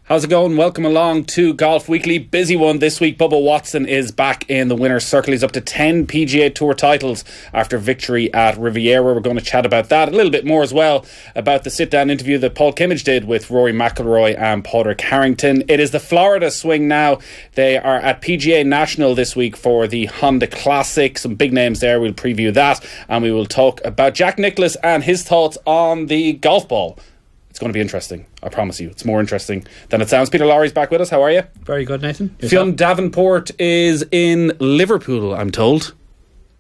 How's it going? Welcome along to Golf Weekly. Busy one this week. Bubba Watson is back in the winner's circle. He's up to 10 PGA Tour titles after victory at Riviera. We're going to chat about that a little bit more as well, about the sit-down interview that Paul Kimmage did with Rory McIlroy and Padraig Harrington. It is the Florida swing now. They are at PGA National this week for the Honda Classic. Some big names there. We'll preview that, and we will talk about Jack Nicklaus and his thoughts on the golf ball. It's going to be interesting, I promise you. It's more interesting than it sounds. Peter Lawrie's back with us. How are you? Very good, Nathan. Fionn Davenport is in Liverpool, I'm told.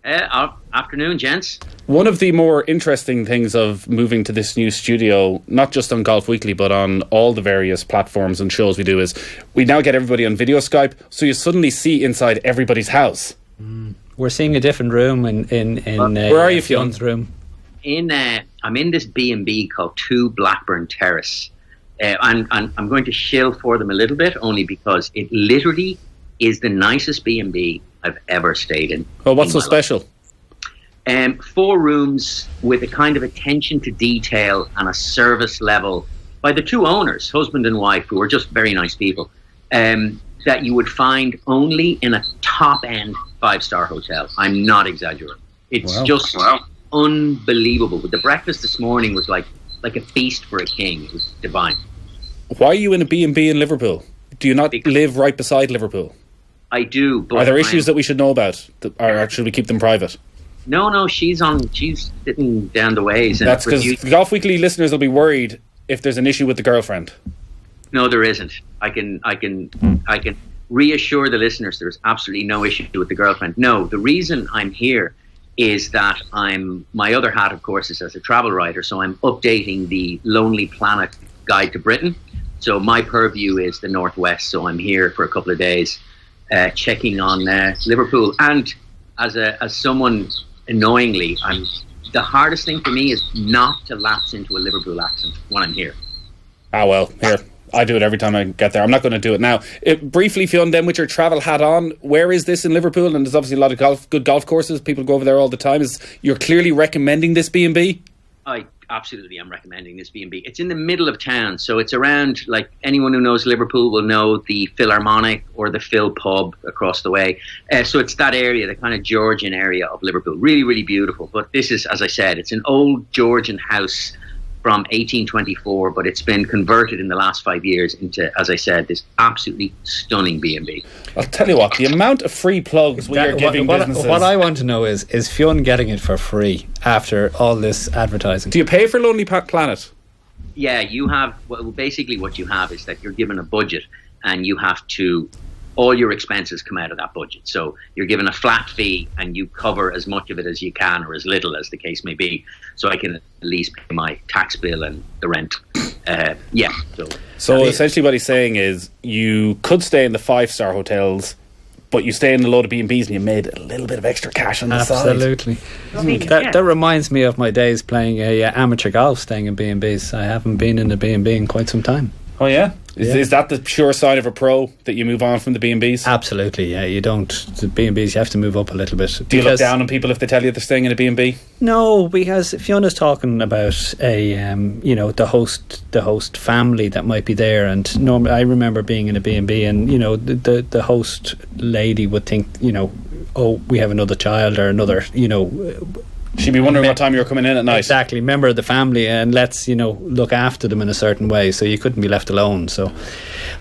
Afternoon, gents. One of the more interesting things of moving to this new studio, not just on Golf Weekly, but on all the various platforms and shows we do, is we now get everybody on video Skype, so you suddenly see inside everybody's house. We're seeing a different room in where are you, Fionn's room? I'm in this B&B called 2 Blackburn Terrace, and I'm going to shill for them a little bit, only because it literally is the nicest B&B I've ever stayed in. Well, what's so special? 4 rooms with a kind of attention to detail and a service level by the 2 owners, husband and wife, who are just very nice people, that you would find only in a top-end 5-star hotel. I'm not exaggerating. It's unbelievable. But the breakfast this morning was like a feast for a king. It was divine. Why are you in a B&B in Liverpool? Do you not live right beside Liverpool? I do, but are there issues that we should know about, or should we keep them private? No, she's sitting down the ways. That's because the Golf Weekly listeners will be worried if there's an issue with the girlfriend. No, there isn't. I can reassure the listeners there's absolutely no issue with the girlfriend. No, the reason I'm here is that my other hat, of course, is as a travel writer, so I'm updating the Lonely Planet Guide to Britain. So my purview is the Northwest, so I'm here for a couple of days checking on Liverpool. And as someone, annoyingly, the hardest thing for me is not to lapse into a Liverpool accent when I'm here. Ah, well, here. I do it every time I get there. I'm not going to do it now. Briefly, Fionn, then with your travel hat on, where is this in Liverpool? And there's obviously a lot of good golf courses. People go over there all the time. You're clearly recommending this B&B? I absolutely am recommending this B&B. It's in the middle of town, so it's around, like, anyone who knows Liverpool will know the Philharmonic or the Phil pub across the way. So it's that area, the kind of Georgian area of Liverpool. Really, really beautiful. But this is, as I said, it's an old Georgian house from 1824, but it's been converted in the last 5 years into, as I said, this absolutely stunning B&B. I'll tell you what, the amount of free plugs we are giving businesses. What I want to know is Fionn getting it for free after all this advertising? Do you pay for Lonely Planet? Yeah, you have, well, basically what you have is that you're given a budget, and you have to, all your expenses come out of that budget. So you're given a flat fee and you cover as much of it as you can, or as little as the case may be. So I can at least pay my tax bill and the rent. So essentially what he's saying is you could stay in the 5-star hotels, but you stay in a load of B&Bs and you made a little bit of extra cash on the side. Absolutely. That reminds me of my days playing amateur golf, staying in B&Bs. I haven't been in a B&B in quite some time. Oh, yeah? Is that the sure sign of a pro, that you move on from the B&Bs? Absolutely, yeah. You don't. The B&Bs, you have to move up a little bit. Do you look down on people if they tell you they're staying in a B&B? No, because Fiona's talking about the host family that might be there, and normally I remember being in a B&B, and the host lady would think, oh, we have another child or another, she'd be wondering what time you were coming in at night. Exactly, member of the family, and let's look after them in a certain way, so you couldn't be left alone. So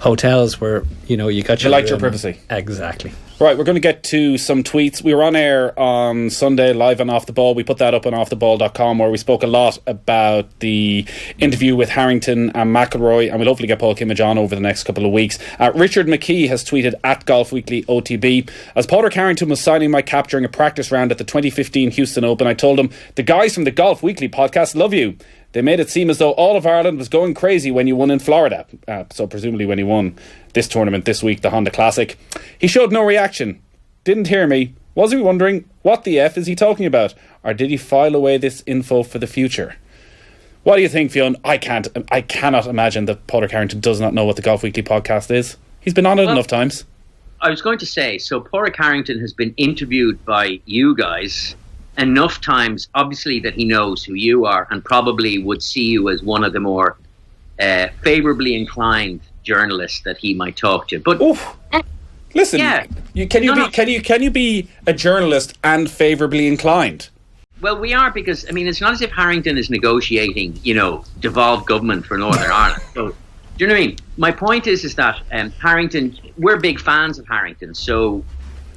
hotels were, you got you liked your privacy. Exactly. Right, we're going to get to some tweets. We were on air on Sunday, live on Off the Ball. We put that up on offtheball.com, where we spoke a lot about the interview with Harrington and McIlroy, and we'll hopefully get Paul Kimmage on over the next couple of weeks. Richard McKee has tweeted at Golf Weekly OTB, as Padraig Harrington was signing my cap during a practice round at the 2015 Houston Open, I told him, the guys from the Golf Weekly podcast love you. They made it seem as though all of Ireland was going crazy when you won in Florida. So presumably when he won this tournament this week, the Honda Classic. He showed no reaction. Didn't hear me. Was he wondering, what the F is he talking about? Or did he file away this info for the future? What do you think, Fionn? I cannot imagine that Padraig Harrington does not know what the Golf Weekly podcast is. He's been on it enough times. I was going to say, so Padraig Harrington has been interviewed by you guys enough times, obviously, that he knows who you are and probably would see you as one of the more favourably inclined journalist that he might talk to. But listen, can you be a journalist and favourably inclined? Well, we are, because it's not as if Harrington is negotiating, devolved government for Northern Ireland. So, do you know what I mean? My point is that Harrington, we're big fans of Harrington, so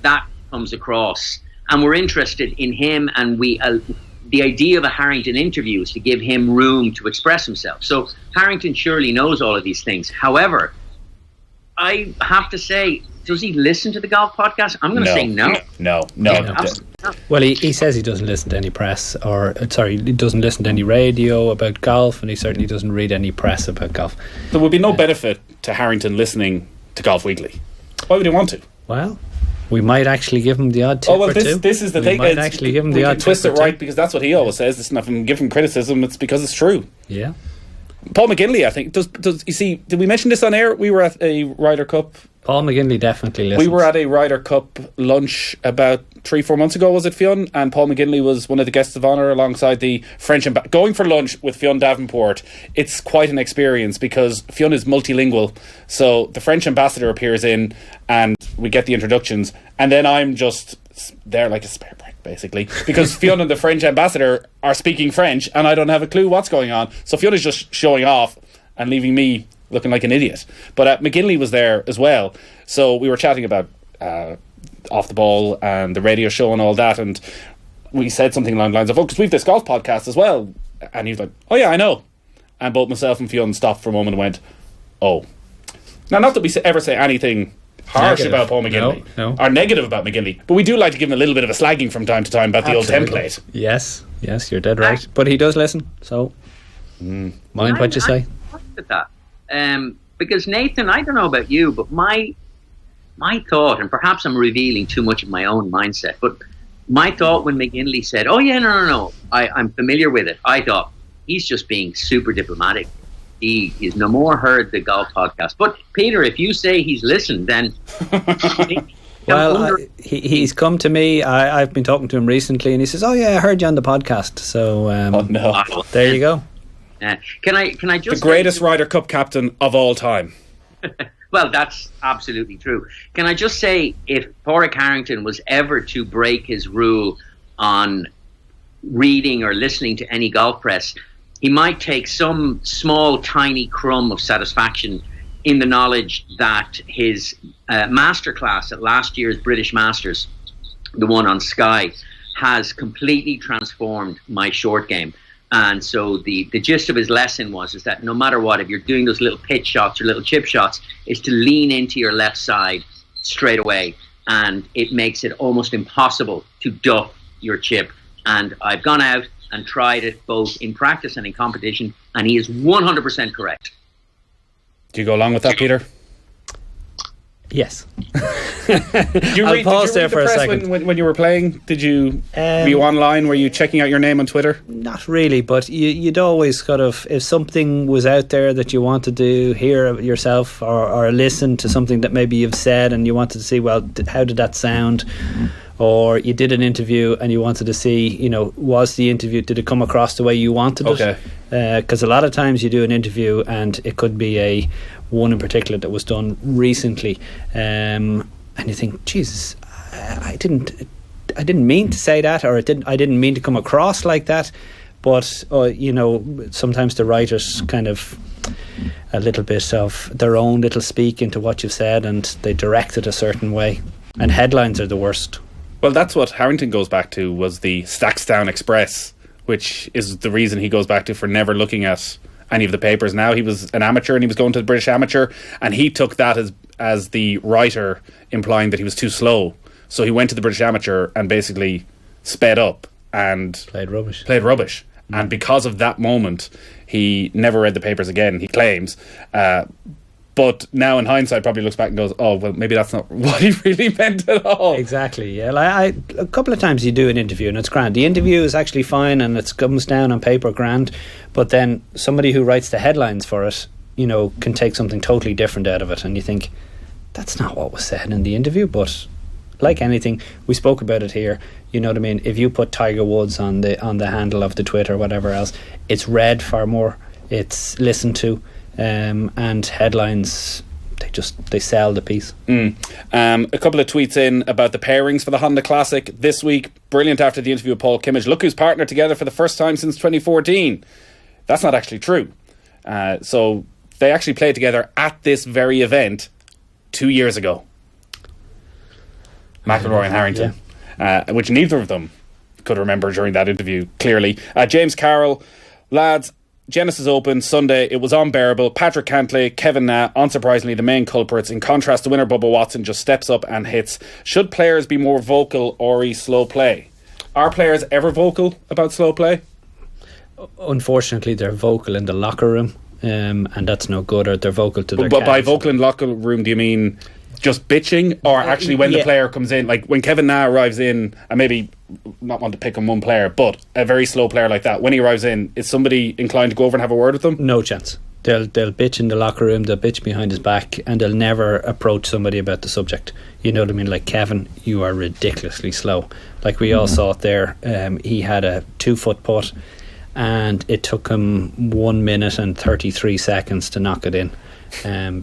that comes across, and we're interested in him, and the idea of a Harrington interview is to give him room to express himself. So Harrington surely knows all of these things. However, I have to say, does he listen to the golf podcast? I'm going to say no. No. Well, he says he doesn't listen to any press, he doesn't listen to any radio about golf, and he certainly doesn't read any press about golf. There would be no benefit to Harrington listening to Golf Weekly. Why would he want to? Well, we might actually give him the odd tip or two. This is the thing. We might actually give him the odd tip twist it right, because that's what he always says. Listen, if I'm giving criticism, it's because it's true. Yeah. Paul McGinley, I think, does you see, did we mention this on air? We were at a Ryder Cup. Paul McGinley definitely listens. We were at a Ryder Cup lunch about 3-4 months ago, was it, Fionn? And Paul McGinley was one of the guests of honour alongside the French going for lunch with Fionn Davenport. It's quite an experience, because Fionn is multilingual. So the French ambassador appears in, and we get the introductions, and then I'm just there like a spare brick, basically, because Fionn and the French ambassador are speaking French, and I don't have a clue what's going on. So Fionn is just showing off and leaving me looking like an idiot. But McGinley was there as well, so we were chatting about Off the Ball and the radio show and all that, and we said something along the lines of, because we've this golf podcast as well, and he was like, oh yeah, I know. And both myself and Fionn stopped for a moment and went, oh. Now, not that we ever say anything harsh about Paul McGinley or negative about McGinley, but we do like to give him a little bit of a slagging from time to time about the old template. Yes, you're dead right. But he does listen, so mind what you say. At that. Because Nathan, I don't know about you, but my thought, and perhaps I'm revealing too much of my own mindset, but my thought when McGinley said, oh yeah, no, I'm familiar with it, I thought, he's just being super diplomatic. He is no more heard the golf podcast. But Peter, if you say he's listened, then well, he's come to me. I've been talking to him recently, and he says, oh yeah, I heard you on the podcast. So there you go. Can I just the greatest Ryder Cup captain of all time? Well, that's absolutely true. Can I just say, if Pádraig Harrington was ever to break his rule on reading or listening to any golf press, he might take some small, tiny crumb of satisfaction in the knowledge that his masterclass at last year's British Masters, the one on Sky, has completely transformed my short game. And so the gist of his lesson is that no matter what, if you're doing those little pitch shots or little chip shots, is to lean into your left side straight away. And it makes it almost impossible to duff your chip. And I've gone out and tried it both in practice and in competition, and he is 100% correct. Do you go along with that, Peter? Yes. Did you read there for a second when you were playing? Did you were you online? Were you checking out your name on Twitter? Not really, but you'd always kind of, if something was out there that you wanted to hear yourself or listen to something that maybe you've said and you wanted to see, well, how did that sound? Or you did an interview and you wanted to see, was the interview, did it come across the way you wanted it? Okay. Because a lot of times you do an interview and it could be one in particular that was done recently, and you think, Jesus, I didn't mean to say that, or I didn't mean to come across like that. But sometimes the writers kind of a little bit of their own little speak into what you've said, and they direct it a certain way. And headlines are the worst. Well, that's what Harrington goes back to, was the Stackstown Express, which is the reason he goes back to for never looking at any of the papers. Now, he was an amateur and he was going to the British Amateur, and he took that as the writer implying that he was too slow. So he went to the British Amateur and basically sped up and played rubbish. And because of that moment, he never read the papers again, he claims. But now in hindsight probably looks back and goes, oh, well, maybe that's not what he really meant at all. Exactly, yeah. A couple of times you do an interview and it's grand. The interview is actually fine and it comes down on paper grand, but then somebody who writes the headlines for it, can take something totally different out of it, and you think, that's not what was said in the interview. But like anything, we spoke about it here, you know what I mean? If you put Tiger Woods on the handle of the Twitter or whatever else, it's read far more, it's listened to. and headlines, they sell the piece. A couple of tweets in about the pairings for the Honda Classic this week. Brilliant after the interview with Paul Kimmage. Look who's partnered together for the first time since 2014. That's not actually true. So they actually played together at this very event 2 years ago. McIlroy and Harrington, which neither of them could remember during that interview, clearly. James Carroll, lads, Genesis Open Sunday, it was unbearable. Patrick Cantlay, Kevin Na, unsurprisingly the main culprits. In contrast, the winner Bubba Watson just steps up and hits. Should players be more vocal or slow play? Are players ever vocal about slow play? Unfortunately, they're vocal in the locker room, and that's no good. Or they're vocal to their But by vocal in locker room, do you mean just bitching, or actually when the player comes in, like when Kevin Na arrives in, and maybe not want to pick on one player, but a very slow player like that, when he arrives in, is somebody inclined to go over and have a word with them? No chance. They'll bitch in the locker room, they'll bitch behind his back, and they'll never approach somebody about the subject. You know what I mean? Like, Kevin, you are ridiculously slow. Like we all saw it there. He had a 2-foot putt, and it took him 1 minute and 33 seconds to knock it in.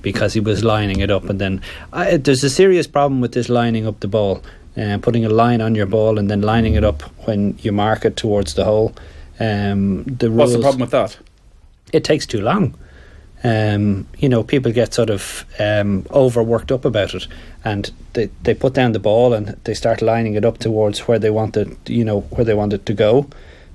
Because he was lining it up, and then there's a serious problem with this lining up the ball, putting a line on your ball and then lining it up when you mark it towards the hole. What's the problem with that? It takes too long. People get sort of overworked up about it, and they put down the ball and they start lining it up towards where they want it, where they want it to go.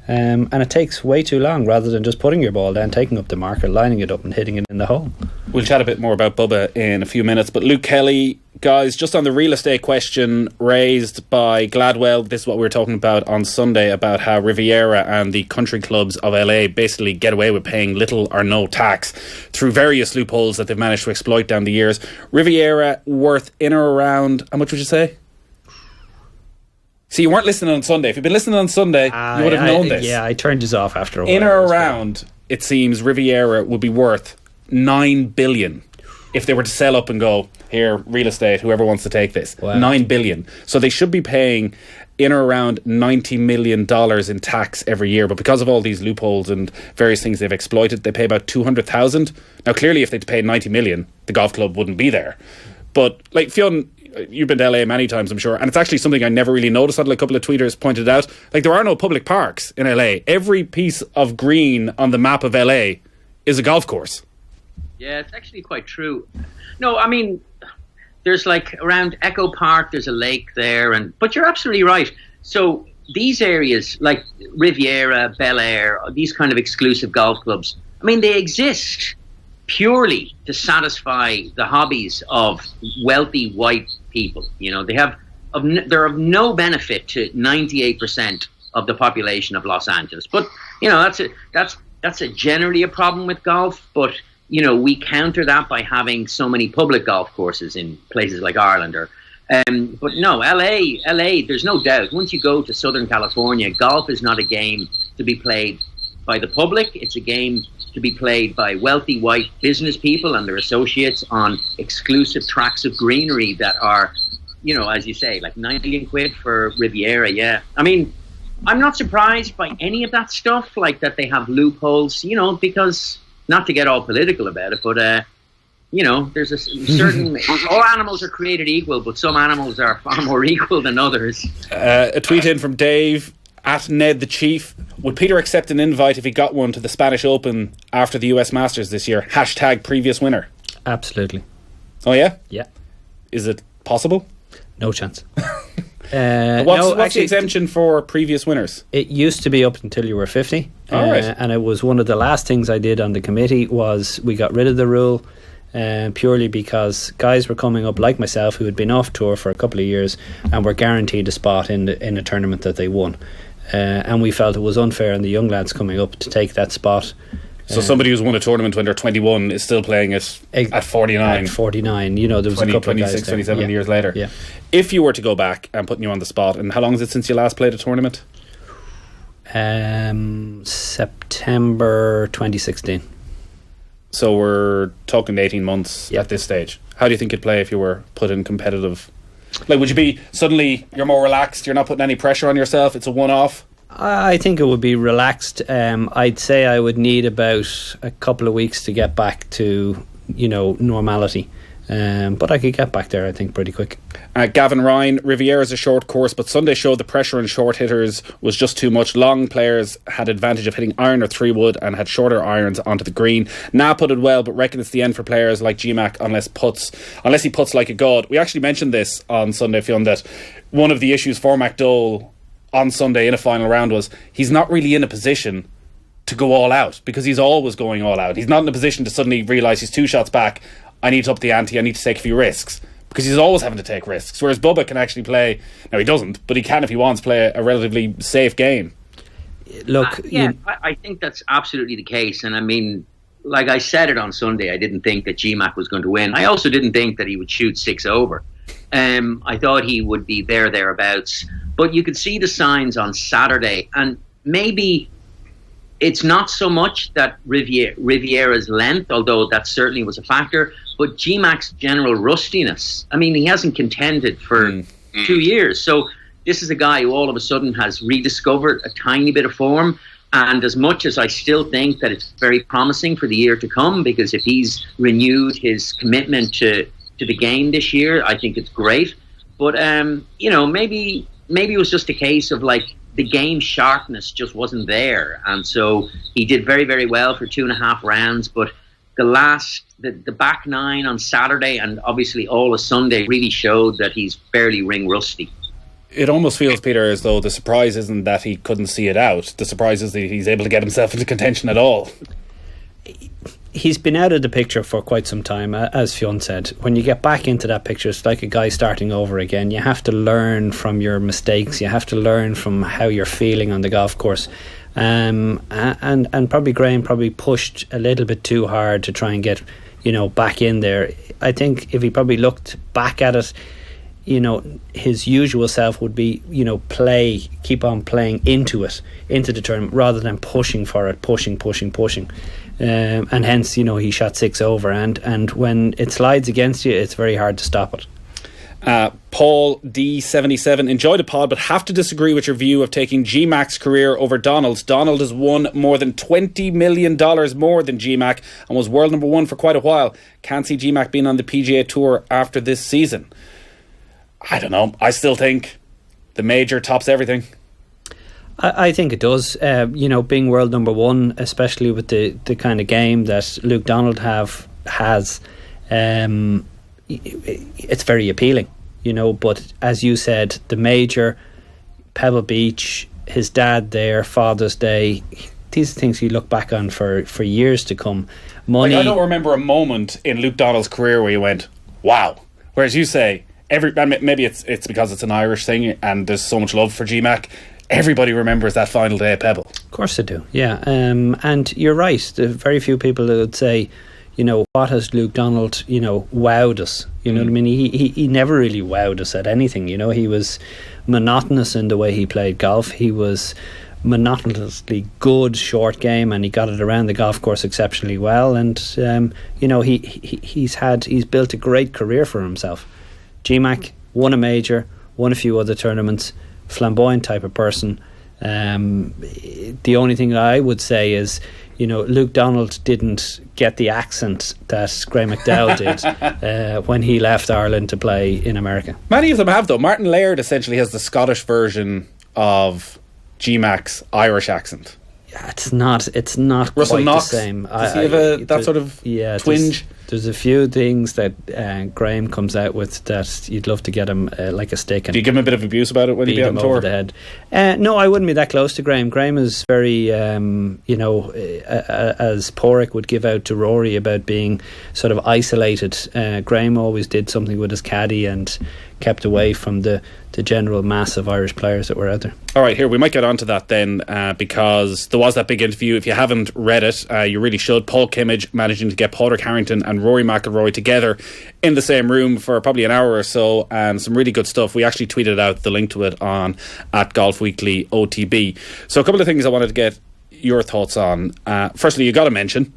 And it takes way too long, rather than just putting your ball down, taking up the marker, lining it up and hitting it in the hole. We'll chat a bit more about Bubba in a few minutes, but Luke Kelly, guys, just on the real estate question raised by Gladwell, this is what we were talking about on Sunday, about how Riviera and the country clubs of LA basically get away with paying little or no tax through various loopholes that they've managed to exploit down the years. Riviera worth in or around, how much would you say? See, you weren't listening on Sunday. If you'd been listening on Sunday, you would have known this. Yeah, I turned this off after a while. In or around, it seems Riviera would be worth $9 billion if they were to sell up and go, here, real estate, whoever wants to take this. Wow. $9 billion. So they should be paying in or around $90 million in tax every year. But because of all these loopholes and various things they've exploited, they pay about $200,000. Now, clearly, if they'd paid $90 million, the golf club wouldn't be there. But, like, Fionn, you've been to LA many times, I'm sure, and it's actually something I never really noticed until a couple of tweeters pointed out. Like, there are no public parks in LA. Every piece of green on the map of LA is a golf course. Yeah, it's actually quite true. No, I mean, there's like around Echo Park, there's a lake there, but you're absolutely right. So these areas like Riviera, Bel Air, these kind of exclusive golf clubs, I mean, they exist purely to satisfy the hobbies of wealthy white people. They're of no benefit to 98% of the population of Los Angeles. But that's generally a problem with golf. But we counter that by having so many public golf courses in places like Ireland. But no, LA. There's no doubt. Once you go to Southern California, golf is not a game to be played by the public. It's a game to be played by wealthy white business people and their associates on exclusive tracts of greenery that are, as you say, like £9 million for Riviera. Yeah, I mean, I'm not surprised by any of that stuff, like that they have loopholes, because, not to get all political about it, but there's a certain all animals are created equal, but some animals are far more equal than others. A tweet in from Dave at Ned the Chief. Would Peter accept an invite if he got one to the Spanish Open after the US Masters this year? # previous winner. Absolutely. Oh yeah? Yeah. Is it possible? No chance. What's the exemption for previous winners? It used to be up until you were 50. Right. And it was one of the last things I did on the committee was we got rid of the rule purely because guys were coming up like myself who had been off tour for a couple of years and were guaranteed a spot in a tournament that they won. And we felt it was unfair on the young lads coming up to take that spot. So somebody who's won a tournament when they're 21 is still playing it at 49. At 49, there was 20, a couple 26, of guys 27 years later. Yeah. If you were to go back and putting you on the spot, and how long is it since you last played a tournament? September 2016. So we're talking 18 months at this stage. How do you think you'd play if you were put in competitive? Like, would you be suddenly you're more relaxed? You're not putting any pressure on yourself. It's a one-off. I think it would be relaxed. I'd say I would need about a couple of weeks to get back to, normality. But I could get back there, I think, pretty quick. Gavin Ryan, Riviera's a short course, but Sunday showed the pressure on short hitters was just too much. Long players had advantage of hitting iron or 3-wood and had shorter irons onto the green. Nah putted well, but reckon it's the end for players like GMAC unless he puts like a god. We actually mentioned this on Sunday, Fionn, that one of the issues for McDowell on Sunday in a final round was he's not really in a position to go all out, because he's always going all out. He's not in a position to suddenly realise he's 2 shots back, I need to up the ante, I need to take a few risks, because he's always having to take risks, whereas Bubba can actually play, now he doesn't, but he can, if he wants, play a relatively safe game. Look, I think that's absolutely the case. And I mean, like I said it on Sunday, I didn't think that GMAC was going to win. I also didn't think that he would shoot 6 over. I thought he would be thereabouts, but you could see the signs on Saturday, and maybe it's not so much that Riviera's length, although that certainly was a factor, but GMAC's general rustiness. I mean, he hasn't contended for 2 years. So this is a guy who all of a sudden has rediscovered a tiny bit of form. And as much as I still think that it's very promising for the year to come, because if he's renewed his commitment to the game this year, I think it's great. But, maybe it was just a case of like, the game sharpness just wasn't there, and so he did very, very well for 2.5 rounds. But the back 9 on Saturday and obviously all of Sunday really showed that he's barely ring rusty. It almost feels, Peter, as though the surprise isn't that he couldn't see it out. The surprise is that he's able to get himself into contention at all. He's been out of the picture for quite some time, as Fionn said. When you get back into that picture, it's like a guy starting over again. You have to learn from your mistakes. You have to learn from how you're feeling on the golf course. And probably Graham pushed a little bit too hard to try and get, back in there. I think if he probably looked back at it, his usual self would be, keep on playing into the tournament rather than pushing for it, pushing. And hence, he shot 6 over, and when it slides against you, it's very hard to stop it. Paul D77, enjoyed the pod, but have to disagree with your view of taking GMAC's career over Donald's. Donald has won more than $20 million more than GMAC and was world number 1 for quite a while. Can't see GMAC being on the PGA Tour after this season. I don't know. I still think the major tops everything. I think it does. Being world number 1, especially with the kind of game that Luke Donald has, it's very appealing. But as you said, the major, Pebble Beach, his dad there, Father's Day, these are things you look back on for years to come. Money. I don't remember a moment in Luke Donald's career where you went, wow. Whereas you say, maybe it's because it's an Irish thing and there's so much love for GMAC. Everybody remembers that final day at Pebble. Of course they do, yeah. And you're right. There are very few people that would say, what has Luke Donald, wowed us? You know what I mean? He never really wowed us at anything. He was monotonous in the way he played golf. He was monotonously good short game, and he got it around the golf course exceptionally well. And he's built a great career for himself. GMAC won a major, won a few other tournaments. Flamboyant type of person. The only thing that I would say is, Luke Donald didn't get the accent that Graham McDowell did when he left Ireland to play in America. Many of them have, though. Martin Laird essentially has the Scottish version of GMAC's Irish accent. Yeah, it's not Russell quite Knox, the same. Does he have that sort of twinge? There's a few things that Graham comes out with that you'd love to get him like a stick. And do you give him a bit of abuse about it when you get on tour? Over the head. No, I wouldn't be that close to Graham. Graham is very, as Porrick would give out to Rory about being sort of isolated. Graham always did something with his caddy and kept away from the general mass of Irish players that were out there. All right, here, we might get onto that then, because there was that big interview. If you haven't read it, you really should. Paul Kimmage managing to get Padraig Harrington and Rory McIlroy together in the same room for probably an hour or so, and some really good stuff. We actually tweeted out the link to it on @GolfWeekly OTB. So a couple of things I wanted to get your thoughts on. Firstly, you got to mention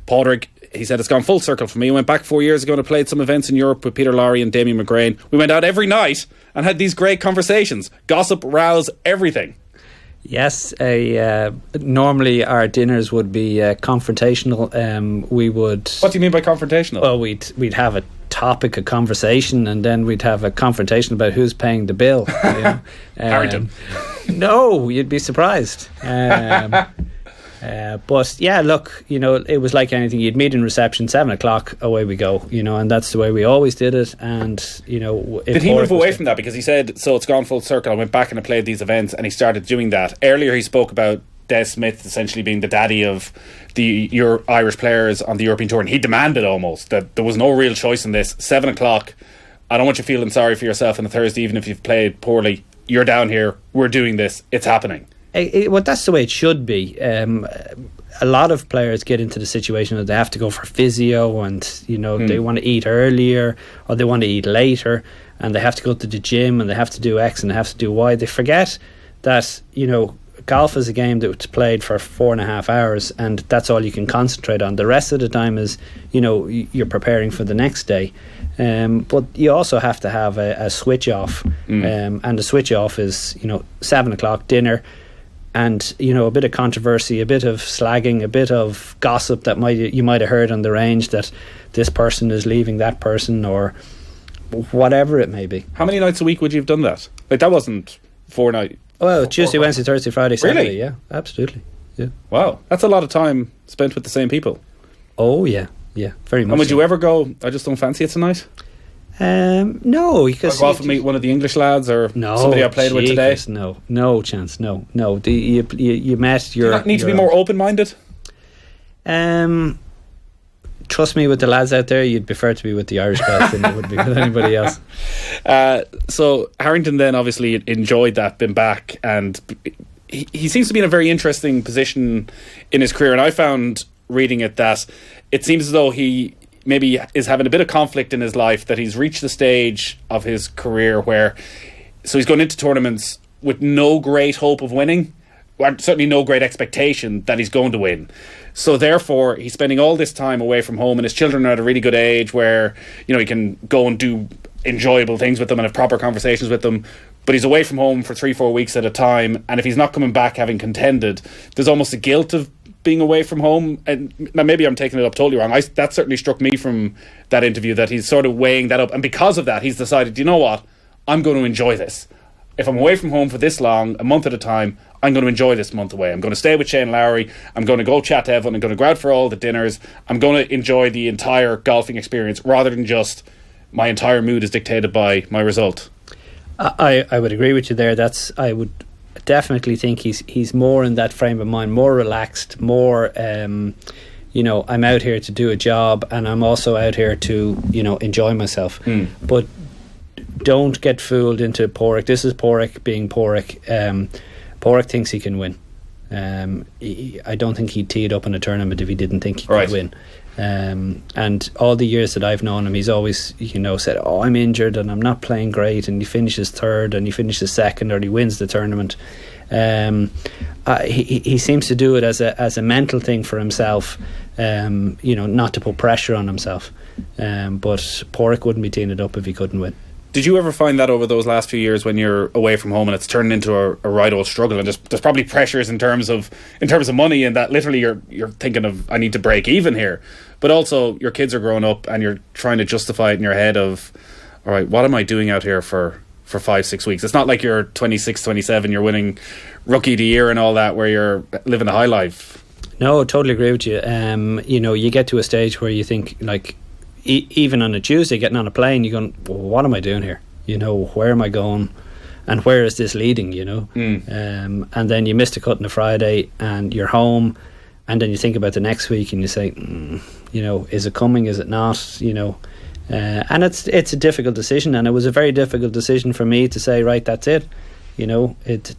Padraig. He said, it's gone full circle for me. I went back 4 years ago and I played some events in Europe with Peter Lawrie and Damien McGrain. We went out every night and had these great conversations. Gossip, rows, everything. Yes, normally our dinners would be confrontational. We would. What do you mean by confrontational? Well, we'd have a topic of conversation, and then we'd have a confrontation about who's paying the bill. Harrington. No, you'd be surprised. But yeah, look, it was like anything. You'd meet in reception, 7:00, away we go, and that's the way we always did it. And did he move away from that? Because he said, so it's gone full circle, I went back and I played these events, and he started doing that. Earlier he spoke about Des Smith essentially being the daddy of your Irish players on the European Tour, and he demanded almost that there was no real choice in this. 7:00, I don't want you feeling sorry for yourself on a Thursday, even if you've played poorly. You're down here, we're doing this, it's happening. Well, that's the way it should be. A lot of players get into the situation that they have to go for physio, and they want to eat earlier or they want to eat later, and they have to go to the gym and they have to do X and they have to do Y. They forget that golf is a game that's played for 4.5 hours, and that's all you can concentrate on. The rest of the time is you're preparing for the next day. But you also have to have a switch off, and the switch off is 7:00 dinner. And a bit of controversy, a bit of slagging, a bit of gossip that you might have heard on the range, that this person is leaving that person, or whatever it may be. How many nights a week would you have done that? Like, that wasn't 4 nights. Well, Tuesday, Wednesday, Thursday, Friday, Saturday. Really? Yeah, absolutely. Yeah. Wow, that's a lot of time spent with the same people. Oh yeah, very much. And would so. you ever go, I just don't fancy it tonight? No, because go off and meet one of the English lads, or somebody I played with today. No chance. No. You met your. Do you not need to be more open-minded? Trust me, with the lads out there, you'd prefer to be with the Irish guys than you would be with anybody else. So Harrington then obviously enjoyed that, been back, and he seems to be in a very interesting position in his career. And I found reading it that it seems as though he maybe is having a bit of conflict in his life, that he's reached the stage of his career where he's going into tournaments with no great hope of winning, or certainly no great expectation that he's going to win. So therefore he's spending all this time away from home, and his children are at a really good age where he can go and do enjoyable things with them and have proper conversations with them, but he's away from home for 3-4 weeks at a time, and if he's not coming back having contended, there's almost a guilt of being away from home. And now maybe I'm taking it up totally wrong. That certainly struck me from that interview, that he's sort of weighing that up, and because of that he's decided, you know what, I'm going to enjoy this. If I'm away from home for this long, a month at a time, I'm going to enjoy this month away. I'm going to stay with Shane Lowry, I'm going to go chat to everyone, I'm going to go out for all the dinners, I'm going to enjoy the entire golfing experience, rather than just my entire mood is dictated by my result. I would agree with you there. I would definitely think he's more in that frame of mind, more relaxed, more I'm out here to do a job, and I'm also out here to enjoy myself. But don't get fooled into Porrick. This is Porrick being Porrick. Porrick thinks he can win. I don't think he'd tee it up in a tournament if he didn't think he could win. And all the years that I've known him, he's always said, oh, I'm injured and I'm not playing great, and he finishes third and he finishes second, or he wins the tournament. He seems to do it as a mental thing for himself, not to put pressure on himself. But Porrick wouldn't be teeing it up if he couldn't win. Did you ever find that over those last few years when you're away from home and it's turned into a right old struggle, and there's probably pressures in terms of money, and that literally you're thinking of, I need to break even here, but also your kids are growing up and you're trying to justify it in your head of, all right, what am I doing out here for 5-6 weeks? It's not like you're 26, 27, you're winning Rookie of the Year and all that, where you're living the high life. No, totally agree with you. You get to a stage where you think, like, even on a Tuesday, getting on a plane, you're going, well, what am I doing here? Where am I going? And where is this leading, And then you missed a cut on a Friday and you're home, and then you think about the next week and you say, is it coming? Is it not? And it's a difficult decision, and it was a very difficult decision for me to say, right, that's it.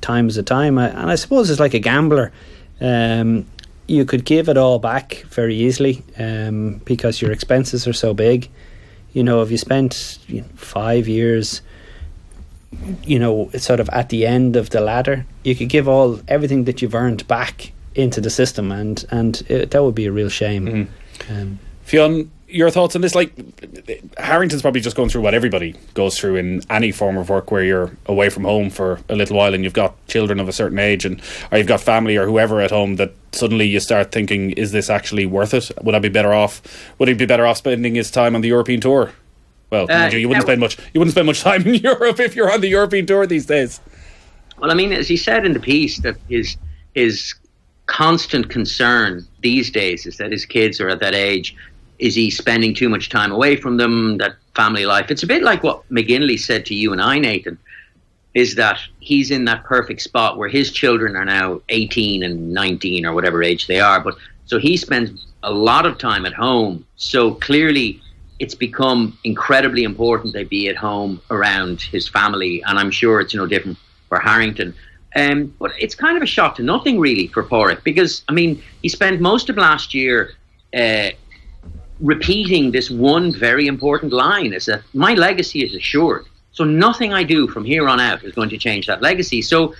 Time is a time. And I suppose it's like a gambler. You could give it all back very easily, because your expenses are so big. If you spent 5 years, sort of at the end of the ladder, you could give everything that you've earned back into the system, and that would be a real shame. Fionn, your thoughts on this? Like, Harrington's probably just going through what everybody goes through in any form of work, where you're away from home for a little while and you've got children of a certain age, or you've got family or whoever at home, that suddenly you start thinking, is this actually worth it? Would he be better off spending his time on the European tour? Well, you wouldn't spend much time in Europe if you're on the European tour these days. Well, I mean, as he said in the piece, that his constant concern these days is that his kids are at that age. Is he spending too much time away from them, that family life? It's a bit like what McGinley said to you and I, Nathan, is that he's in that perfect spot where his children are now 18 and 19 or whatever age they are. But so he spends a lot of time at home. So clearly it's become incredibly important they be at home around his family. And I'm sure it's no different for Harrington. But it's kind of a shot to nothing, really, for Pádraig, because, I mean, he spent most of last year repeating this one very important line, is that my legacy is assured. So nothing I do from here on out is going to change that legacy. So,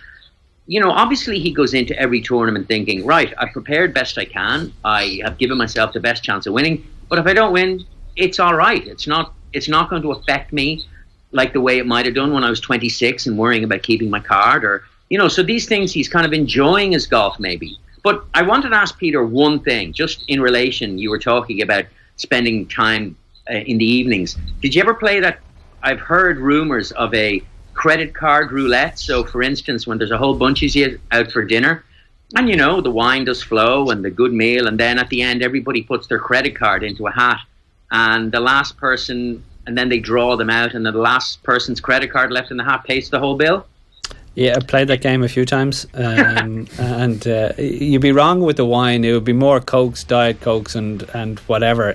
you know, obviously he goes into every tournament thinking, right, I've prepared best I can. I have given myself the best chance of winning. But if I don't win, it's all right. It's not going to affect me like the way it might have done when I was 26 and worrying about keeping my card, or, you know, so these things he's kind of enjoying his golf maybe. But I wanted to ask Peter one thing, just in relation, you were talking about spending time in the evenings. Did you ever play that? I've heard rumours of a credit card roulette. So, for instance, when there's a whole bunch of you out for dinner, and, you know, the wine does flow and the good meal, and then at the end everybody puts their credit card into a hat, and the last person, and then they draw them out, and the last person's credit card left in the hat pays the whole bill. Yeah, I played that game a few times, and you'd be wrong with the wine. It would be more Cokes, Diet Cokes, and whatever.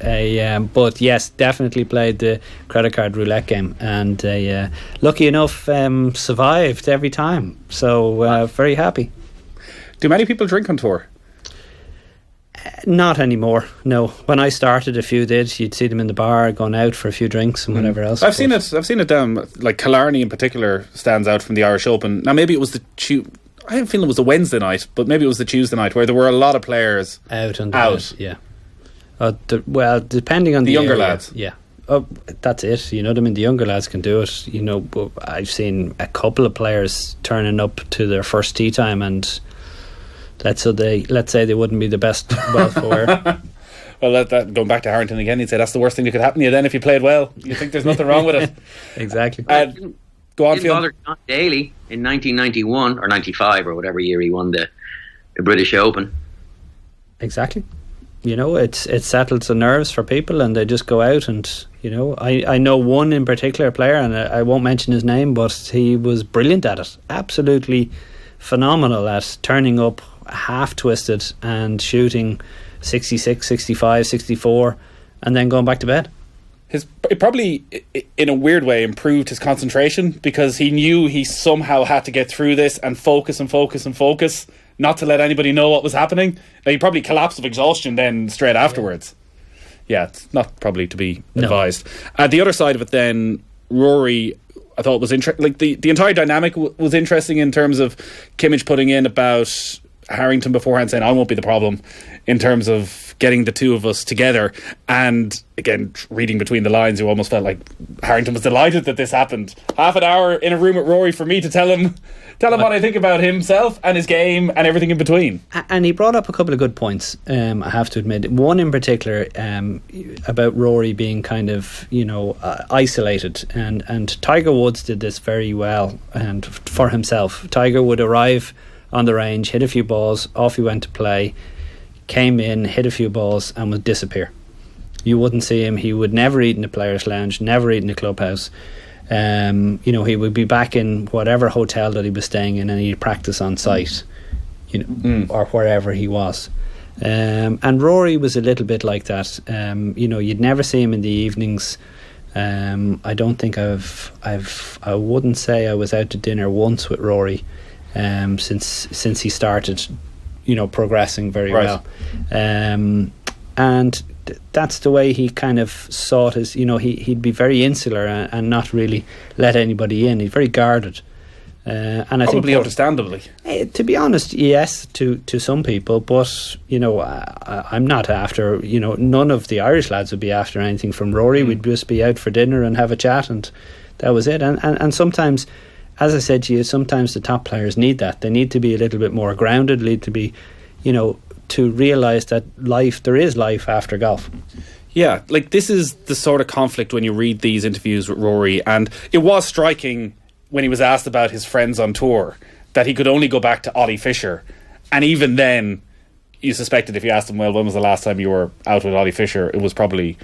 But yes, definitely played the credit card roulette game, and lucky enough, survived every time. So very happy. Do many people drink on tour? Not anymore, no. When I started, a few did. You'd see them in the bar going out for a few drinks and whatever else. I've seen it down, like Killarney in particular stands out from the Irish Open. Now maybe it was I have a feeling it was the Wednesday night, but maybe it was the Tuesday night, where there were a lot of players out. Yeah. Well, depending on the younger area, lads. Yeah. Oh, that's it. You know what I mean? The younger lads can do it. You know, I've seen a couple of players turning up to their first tee time, and let's say they wouldn't be the best wealth aware. Well, going back to Harrington again, he'd say that's the worst thing that could happen to you then if you played well. You think there's nothing wrong with it. Exactly. Go on, Fionn. John Daly in 1991 or 95 or whatever year he won the British Open. Exactly. You know, it settles the nerves for people, and they just go out. And, you know, I know one in particular player, and I won't mention his name, but he was brilliant at it. Absolutely phenomenal at turning up half twisted and shooting 66, 65, 64, and then going back to bed. It probably, in a weird way, improved his concentration, because he knew he somehow had to get through this and focus, not to let anybody know what was happening. Now, he probably collapsed of exhaustion then straight afterwards. Yeah, it's not probably to be advised. The other side of it then, Rory, I thought was interesting. Like the entire dynamic was interesting in terms of Kimmage putting in about Harrington beforehand saying, I won't be the problem, in terms of getting the two of us together. And again, reading between the lines, you almost felt like Harrington was delighted that this happened. Half an hour in a room with Rory for me to tell him what I think about himself and his game and everything in between. And he brought up a couple of good points, I have to admit. One in particular, about Rory being kind of, you know, isolated, and Tiger Woods did this very well, and for himself. Tiger would arrive on the range, hit a few balls, off he went to play, came in, hit a few balls, and would disappear. You wouldn't see him. He would never eat in the players' lounge, never eat in the clubhouse. You know, he would be back in whatever hotel that he was staying in, and he'd practice on site, you know, or wherever he was. And Rory was a little bit like that. You know, you'd never see him in the evenings. I don't think I wouldn't say I was out to dinner once with Rory since he started, you know, progressing very well. And that's the way he kind of sought his, you know, he'd be very insular and not really let anybody in. He's very guarded. And I Probably think understandably. to be honest, yes, to some people, but I'm not after. None of the Irish lads would be after anything from Rory. We'd just be out for dinner and have a chat, and that was it. And sometimes, as I said to you, sometimes the top players need that. They need to be a little bit more grounded. Need to be, to realise that there is life after golf. Yeah, like this is the sort of conflict when you read these interviews with Rory, and it was striking when he was asked about his friends on tour that he could only go back to Ollie Fisher, and even then you suspected if you asked him, well, when was the last time you were out with Ollie Fisher, it was probably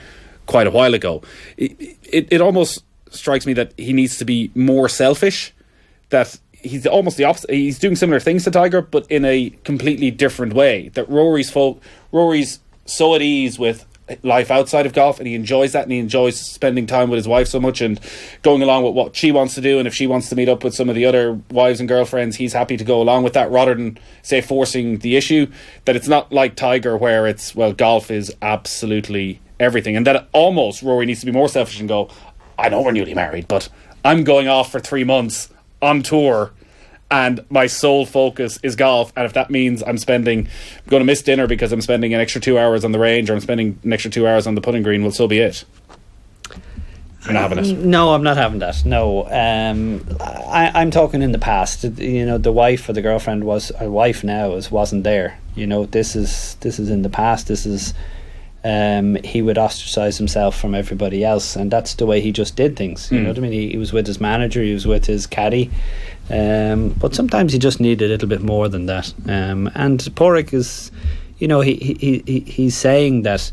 quite a while ago. It almost strikes me that he needs to be more selfish, that he's almost the opposite. He's doing similar things to Tiger but in a completely different way, that Rory's so at ease with life outside of golf, and he enjoys that, and he enjoys spending time with his wife so much and going along with what she wants to do, and if she wants to meet up with some of the other wives and girlfriends, he's happy to go along with that rather than, say, forcing the issue. That it's not like Tiger where it's, well, golf is absolutely everything, and that almost Rory needs to be more selfish and go, I know we're newly married, but I'm going off for 3 months on tour and my sole focus is golf, and if that means I'm going to miss dinner because I'm spending an extra 2 hours on the range, or I'm spending an extra 2 hours on the putting green, well, so be it. You're not having it. No, I'm not having that. No, I'm talking in the past. The wife or the girlfriend was a wife now, wasn't there. This is in the past. This is he would ostracize himself from everybody else, and that's the way he just did things. You know what I mean? He was with his manager, he was with his caddy, but sometimes he just needed a little bit more than that. And Porrick is, he's saying that,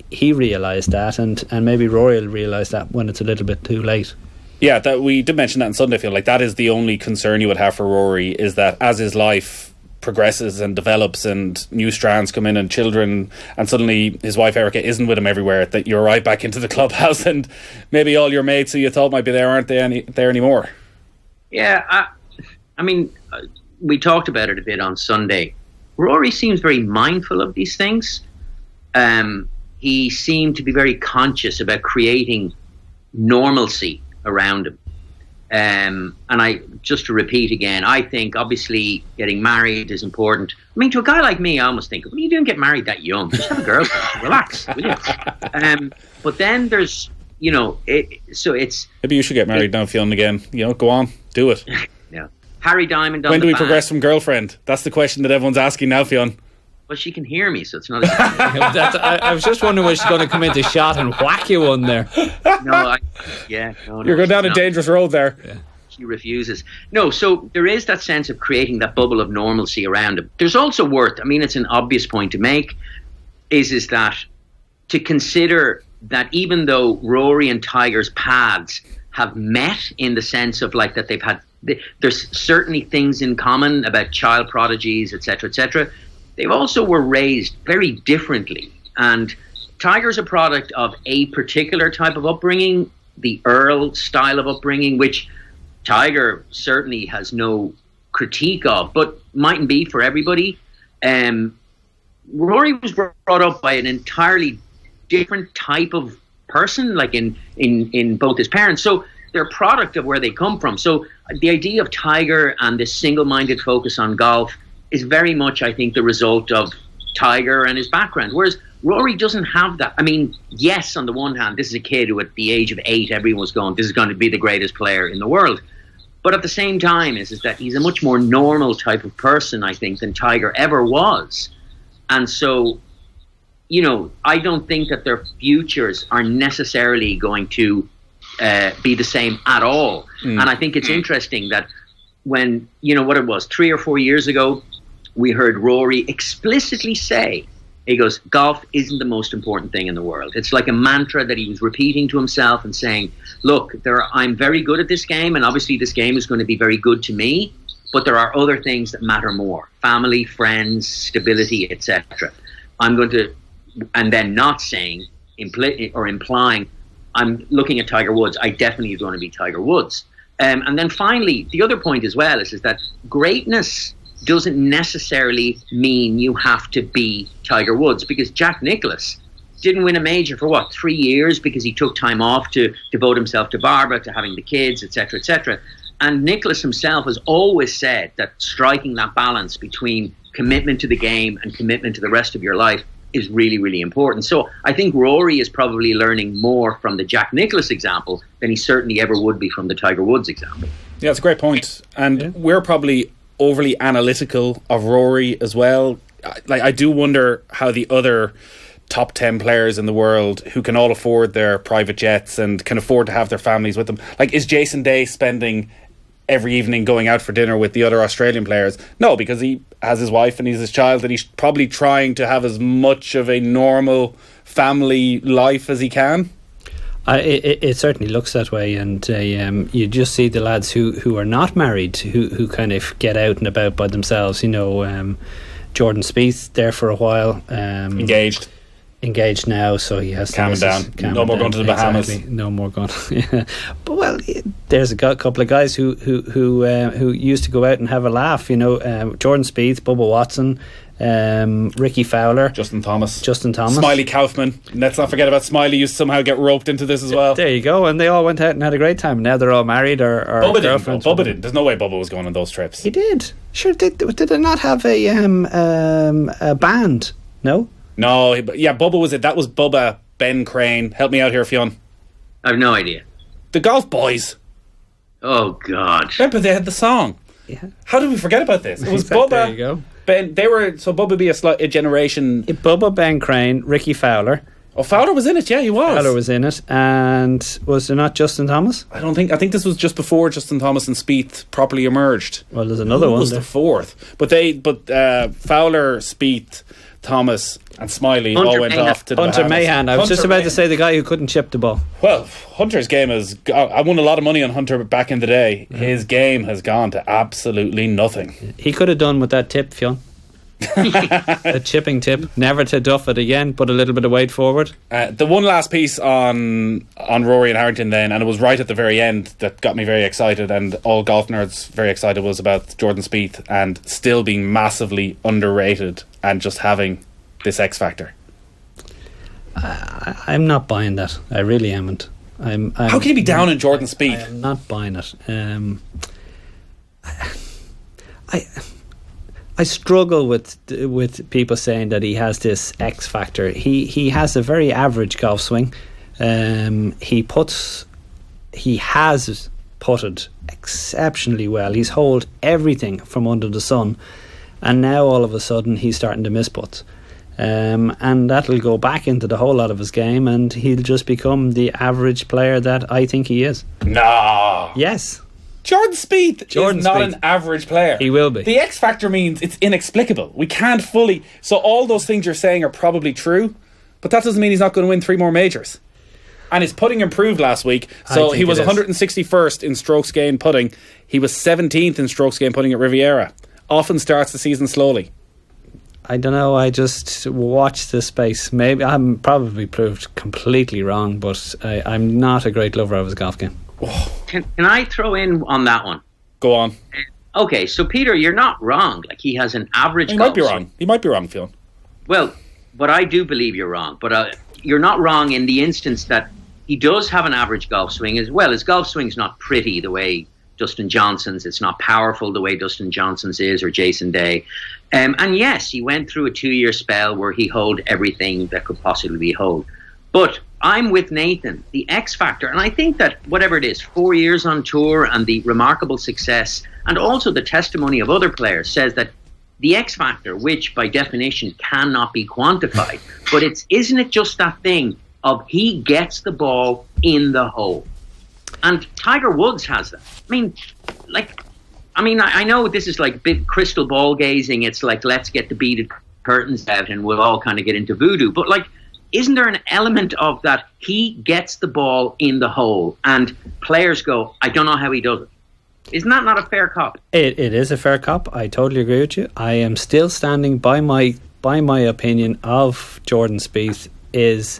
he realised that, and maybe Rory will realise that when it's a little bit too late. Yeah, that we did mention that on Sunday. I feel like that is the only concern you would have for Rory, is that as his life progresses and develops and new strands come in and children, and suddenly his wife Erica isn't with him everywhere, that you're right back into the clubhouse and maybe all your mates who you thought might be there aren't there anymore. Yeah, I mean, we talked about it a bit on Sunday. Rory seems very mindful of these things. He seemed to be very conscious about creating normalcy around him. And just to repeat again, I think obviously getting married is important. I mean, to a guy like me, I almost think, what are you doing get married that young? Just have a girlfriend. Relax, will you? But then there's, it's... Maybe you should get married now, Fionn, again. Go on, do it. Yeah. Harry Diamond on When the do we back. Progress from girlfriend? That's the question that everyone's asking now, Fionn. Well, she can hear me, so it's not... I was just wondering when she's going to come into shot and whack you one there. No, You're going down a dangerous road there. Yeah. She refuses. No, so there is that sense of creating that bubble of normalcy around him. There's also it's an obvious point to make, is that to consider that even though Rory and Tiger's paths have met in the sense of like that there's certainly things in common about child prodigies, etc., they also were raised very differently. And Tiger's a product of a particular type of upbringing, the Earl style of upbringing, which Tiger certainly has no critique of, but mightn't be for everybody. Rory was brought up by an entirely different type of person, like in both his parents. So they're a product of where they come from. So the idea of Tiger and this single-minded focus on golf is very much, I think, the result of Tiger and his background. Whereas Rory doesn't have that. I mean, yes, on the one hand, this is a kid who at the age of 8, everyone was going, this is going to be the greatest player in the world. But at the same time, is that he's a much more normal type of person, I think, than Tiger ever was. And so, I don't think that their futures are necessarily going to be the same at all. And I think it's interesting that when, 3 or 4 years ago, we heard Rory explicitly say, he goes, golf isn't the most important thing in the world. It's like a mantra that he was repeating to himself and saying, look, I'm very good at this game, and obviously this game is going to be very good to me, but there are other things that matter more. Family, friends, stability, etc. And then not saying, implying, I'm looking at Tiger Woods, I definitely is going to be Tiger Woods. And then finally, the other point as well is that greatness doesn't necessarily mean you have to be Tiger Woods, because Jack Nicklaus didn't win a major for 3 years because he took time off to devote himself to Barbara, to having the kids, etc., etc. And Nicklaus himself has always said that striking that balance between commitment to the game and commitment to the rest of your life is really, really important. So I think Rory is probably learning more from the Jack Nicklaus example than he certainly ever would be from the Tiger Woods example. Yeah, it's a great point. And we're probably overly analytical of Rory as well. Like, I do wonder how the other top 10 players in the world who can all afford their private jets and can afford to have their families with them. Like, is Jason Day spending every evening going out for dinner with the other Australian players? No, because he has his wife and he's his child, and he's probably trying to have as much of a normal family life as he can. It certainly looks that way, and you just see the lads who are not married, who kind of get out and about by themselves. You know, Jordan Spieth there for a while, engaged now, so he has calming down. No more going to the Bahamas. Exactly. No more going. Yeah. But well, there's a couple of guys who used to go out and have a laugh. You know, Jordan Spieth, Bubba Watson, Ricky Fowler, Justin Thomas, Smiley Kaufman. Let's not forget about Smiley. You somehow get roped into this as well. There you go. And they all went out and had a great time. Now they're all married or girlfriends. Bubba didn't. There's no way Bubba was going on those trips. He did. Sure. Did they not have a band? No. No. Yeah, Bubba was it. That was Bubba, Ben Crane. Help me out here, Fionn. I have no idea. The Golf Boys. Oh God. Remember they had the song. Yeah. How did we forget about this? It was Bubba. There you go. Ben, Bubba be a generation. Bubba, Ben Crane, Ricky Fowler. Oh, Fowler was in it. Yeah, he was. Fowler was in it, and was there not Justin Thomas? I think this was just before Justin Thomas and Spieth properly emerged. Well, there's another one. Was the fourth? But Fowler, Spieth, Thomas, and Smiley all went off to the Hunter Bahamas. Mahan. I was just about to say the guy who couldn't chip the ball. Well, Hunter's game is. I won a lot of money on Hunter back in the day. His game has gone to absolutely nothing. He could have done with that tip, Fionn. A chipping tip, never to duff it again, put a little bit of weight forward. The one last piece on Rory and Harrington then, and it was right at the very end that got me very excited, and all golf nerds very excited, was about Jordan Spieth and still being massively underrated and just having this X factor. I'm not buying that. I really amn't. How can you be down on Jordan Spieth? I'm not buying it. I struggle with people saying that he has this X factor. He has a very average golf swing. He has putted exceptionally well. He's holed everything from under the sun, and now all of a sudden he's starting to miss putts. And that'll go back into the whole lot of his game, and he'll just become the average player that I think he is. No. Yes. Jordan Spieth is not an average player. He will be. The X factor means it's inexplicable. We can't fully. So all those things you're saying are probably true, but that doesn't mean he's not going to win 3 more majors. And his putting improved last week. So he was 161st in strokes gained putting. He was 17th in strokes gained putting at Riviera. Often starts the season slowly. I don't know. I just watched this space. Maybe I'm probably proved completely wrong, but I'm not a great lover of his golf game. Can I throw in on that one? Go on. Okay, so Peter, you're not wrong. Like, he has an average. He might be wrong. He might be wrong, Phil. Well, but I do believe you're wrong. But you're not wrong in the instance that he does have an average golf swing as well. His golf swing's not pretty the way Dustin Johnson's. It's not powerful the way Dustin Johnson's is, or Jason Day. And yes, he went through a 2-year spell where he holed everything that could possibly be holed. But I'm with Nathan, the X factor, and I think that whatever it is, 4 years on tour and the remarkable success, and also the testimony of other players, says that the X factor, which by definition cannot be quantified, but isn't it just that thing of he gets the ball in the hole? And Tiger Woods has that. I know this is like big crystal ball gazing. It's like, let's get the beaded curtains out and we'll all kind of get into voodoo. But isn't there an element of that he gets the ball in the hole and players go, I don't know how he does it? Isn't that not a fair cop? It is a fair cop. I totally agree with you. I am still standing by my opinion of Jordan Spieth is,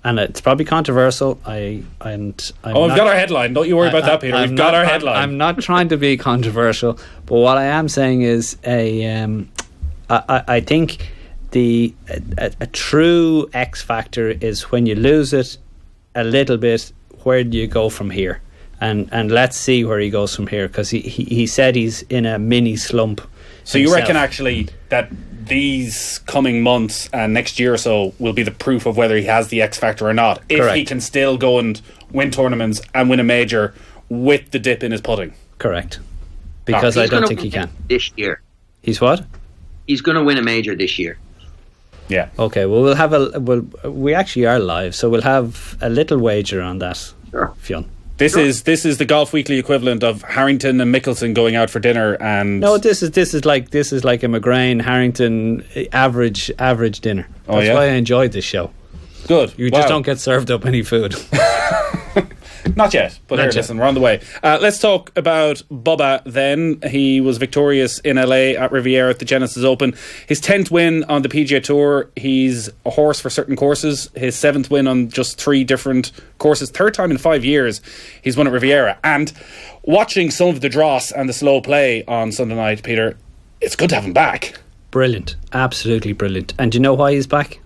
and it's probably controversial. We've got our headline. Don't you worry about that, Peter. We've got our headline. I'm not trying to be controversial, but what I am saying is I think a true X factor is when you lose it a little bit, where do you go from here? and let's see where he goes from here, because he said he's in a mini slump. So you reckon actually that these coming months and next year or so will be the proof of whether he has the X factor or not, if Correct. he can still go and win tournaments and win a major with the dip in his putting? Correct. Because I don't think he can. This year. He's what? He's going to win a major this year. Yeah. Okay, well, we actually are live, so we'll have a little wager on that. Sure. Fionn. This is the Golf Weekly equivalent of Harrington and Mickelson going out for dinner, and No, this is like a McGrain Harrington average dinner. That's why I enjoyed this show. Good. You just don't get served up any food. Not yet, but Not here, yet. listen, we're on the way. Let's talk about Bubba then. He was victorious in LA at Riviera at the Genesis Open. His 10th win on the PGA Tour. He's a horse for certain courses. His 7th win on just 3 different courses. 3rd time in 5 years he's won at Riviera. And watching some of the dross and the slow play on Sunday night, Peter, it's good to have him back. Brilliant. Absolutely brilliant. And do you know why he's back?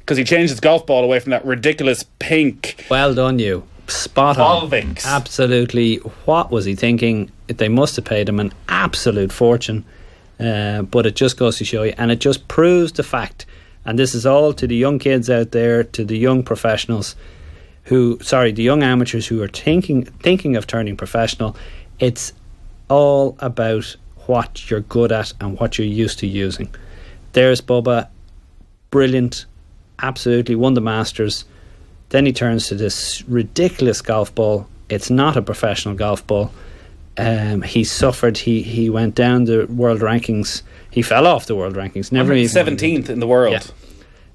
Because he changed his golf ball away from that ridiculous pink. Well done, you. Spot on. Volvics. Absolutely. What was he thinking? They must have paid him an absolute fortune. But it just goes to show you, and it just proves the fact, and this is all to the young kids out there, to the young professionals the young amateurs who are thinking of turning professional. It's all about what you're good at and what you're used to using. There's Bubba, brilliant, absolutely won the Masters. Then he turns to this ridiculous golf ball. It's not a professional golf ball. He suffered. He went down the world rankings. He fell off the world rankings. Never even 17th in the world. Yeah.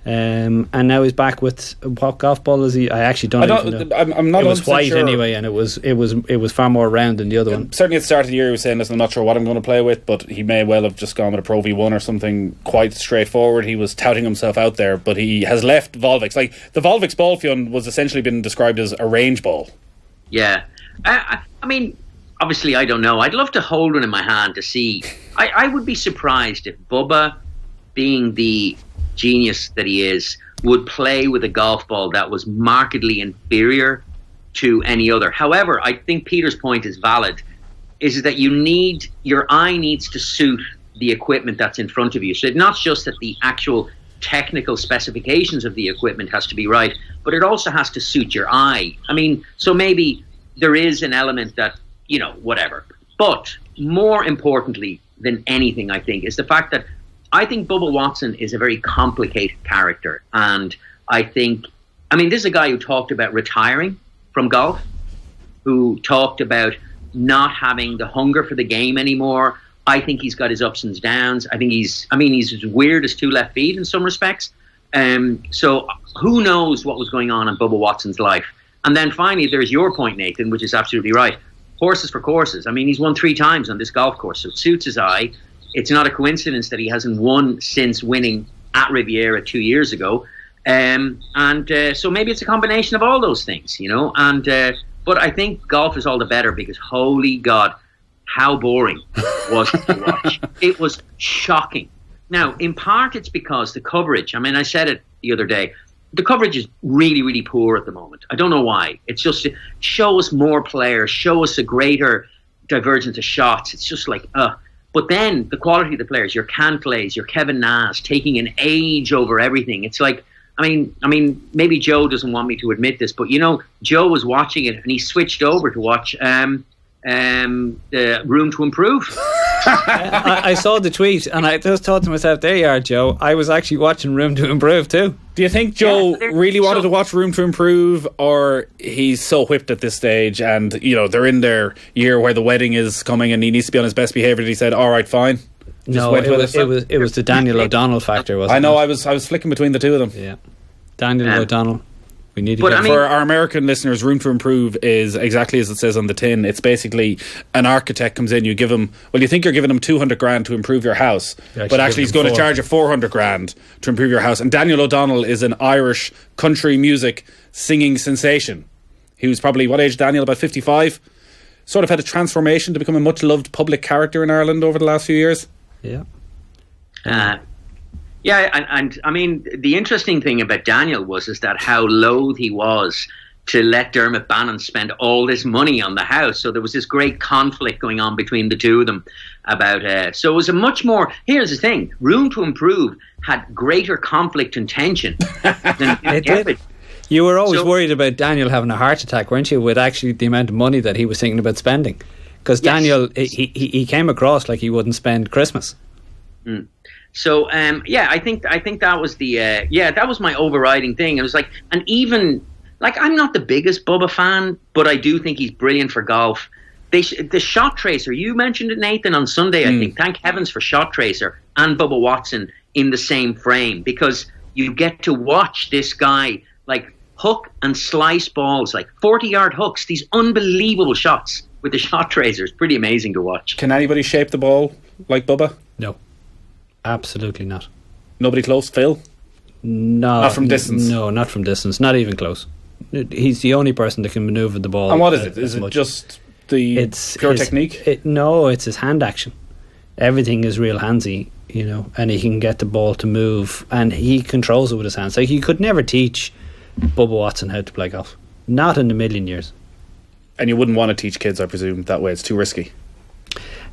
And now he's back with what golf ball is he? I actually don't even know. I'm not. It was white sure. anyway, and it was far more round than the other one. Certainly at the start of the year he was saying, listen, I'm not sure what I'm going to play with, but he may well have just gone with a Pro V1 or something quite straightforward. He was touting himself out there, but he has left Volvics. Like, the Volvics ball, Fionn, was essentially been described as a range ball. Yeah. I mean, obviously I don't know. I'd love to hold one in my hand to see. I would be surprised if Bubba, being the genius that he is, would play with a golf ball that was markedly inferior to any other. However, I think Peter's point is valid, is that your eye needs to suit the equipment that's in front of you. So it's not just that the actual technical specifications of the equipment has to be right, but it also has to suit your eye. I mean, so maybe there is an element that, whatever. But more importantly than anything, I think, is the fact that I think Bubba Watson is a very complicated character. And this is a guy who talked about retiring from golf, who talked about not having the hunger for the game anymore. I think he's got his ups and downs. I think he's as weird as 2 left feet in some respects. So who knows what was going on in Bubba Watson's life. And then finally, there's your point, Nathan, which is absolutely right. Horses for courses. I mean, he's won 3 times on this golf course, so it suits his eye. It's not a coincidence that he hasn't won since winning at Riviera 2 years ago. So maybe it's a combination of all those things, but I think golf is all the better because, holy God, how boring was it to watch. It was shocking. Now, in part, it's because the coverage, I said it the other day, the coverage is really, really poor at the moment. I don't know why. It's just, show us more players, show us a greater divergence of shots. It's just like, But then the quality of the players, your Cantlays, your Kevin Nas, taking an age over everything. It's like, maybe Joe doesn't want me to admit this, but Joe was watching it and he switched over to watch Room to Improve. I saw the tweet and I just thought to myself, there you are, Joe. I was actually watching Room to Improve too. Do you think Joe really wanted to watch Room to Improve, or he's so whipped at this stage and, they're in their year where the wedding is coming and he needs to be on his best behaviour, that he said, all right, fine? No, it was the Daniel O'Donnell factor, wasn't it? I know, I was flicking between the two of them. Yeah. Daniel O'Donnell. We need to for our American listeners, Room to Improve is exactly as it says on the tin. It's basically an architect comes in, you give him, you think you're giving him 200 grand to improve your house, but actually he's going to charge you 400 grand to improve your house. And Daniel O'Donnell is an Irish country music singing sensation. He was probably, what age, Daniel? About 55? Sort of had a transformation to become a much loved public character in Ireland over the last few years. Yeah. The interesting thing about Daniel is that how loath he was to let Dermot Bannon spend all this money on the house. So there was this great conflict going on between the two of them about. So it was a much more. Here's the thing: Room to Improve had greater conflict and tension than it did. You were always worried about Daniel having a heart attack, weren't you? With actually the amount of money that he was thinking about spending, because Daniel he came across like he wouldn't spend Christmas. Mm. So I think that was the that was my overriding thing. It was like, and even. Like, I'm not the biggest Bubba fan, but I do think he's brilliant for golf. The shot tracer, you mentioned it, Nathan, on Sunday, I think. Thank heavens for shot tracer and Bubba Watson in the same frame, because you get to watch this guy, like, hook and slice balls, like 40-yard hooks, these unbelievable shots with the shot tracer. It's pretty amazing to watch. Can anybody shape the ball like Bubba? No. Absolutely not. Nobody close? Phil? No. Not from distance? No, not from distance. Not even close. He's the only person that can manoeuvre the ball. And what is it? Is it just the pure technique? No, it's his hand action. Everything is real handsy, and he can get the ball to move, and he controls it with his hands. Like, you could never teach Bubba Watson how to play golf. Not in a million years. And you wouldn't want to teach kids, I presume, that way. It's too risky.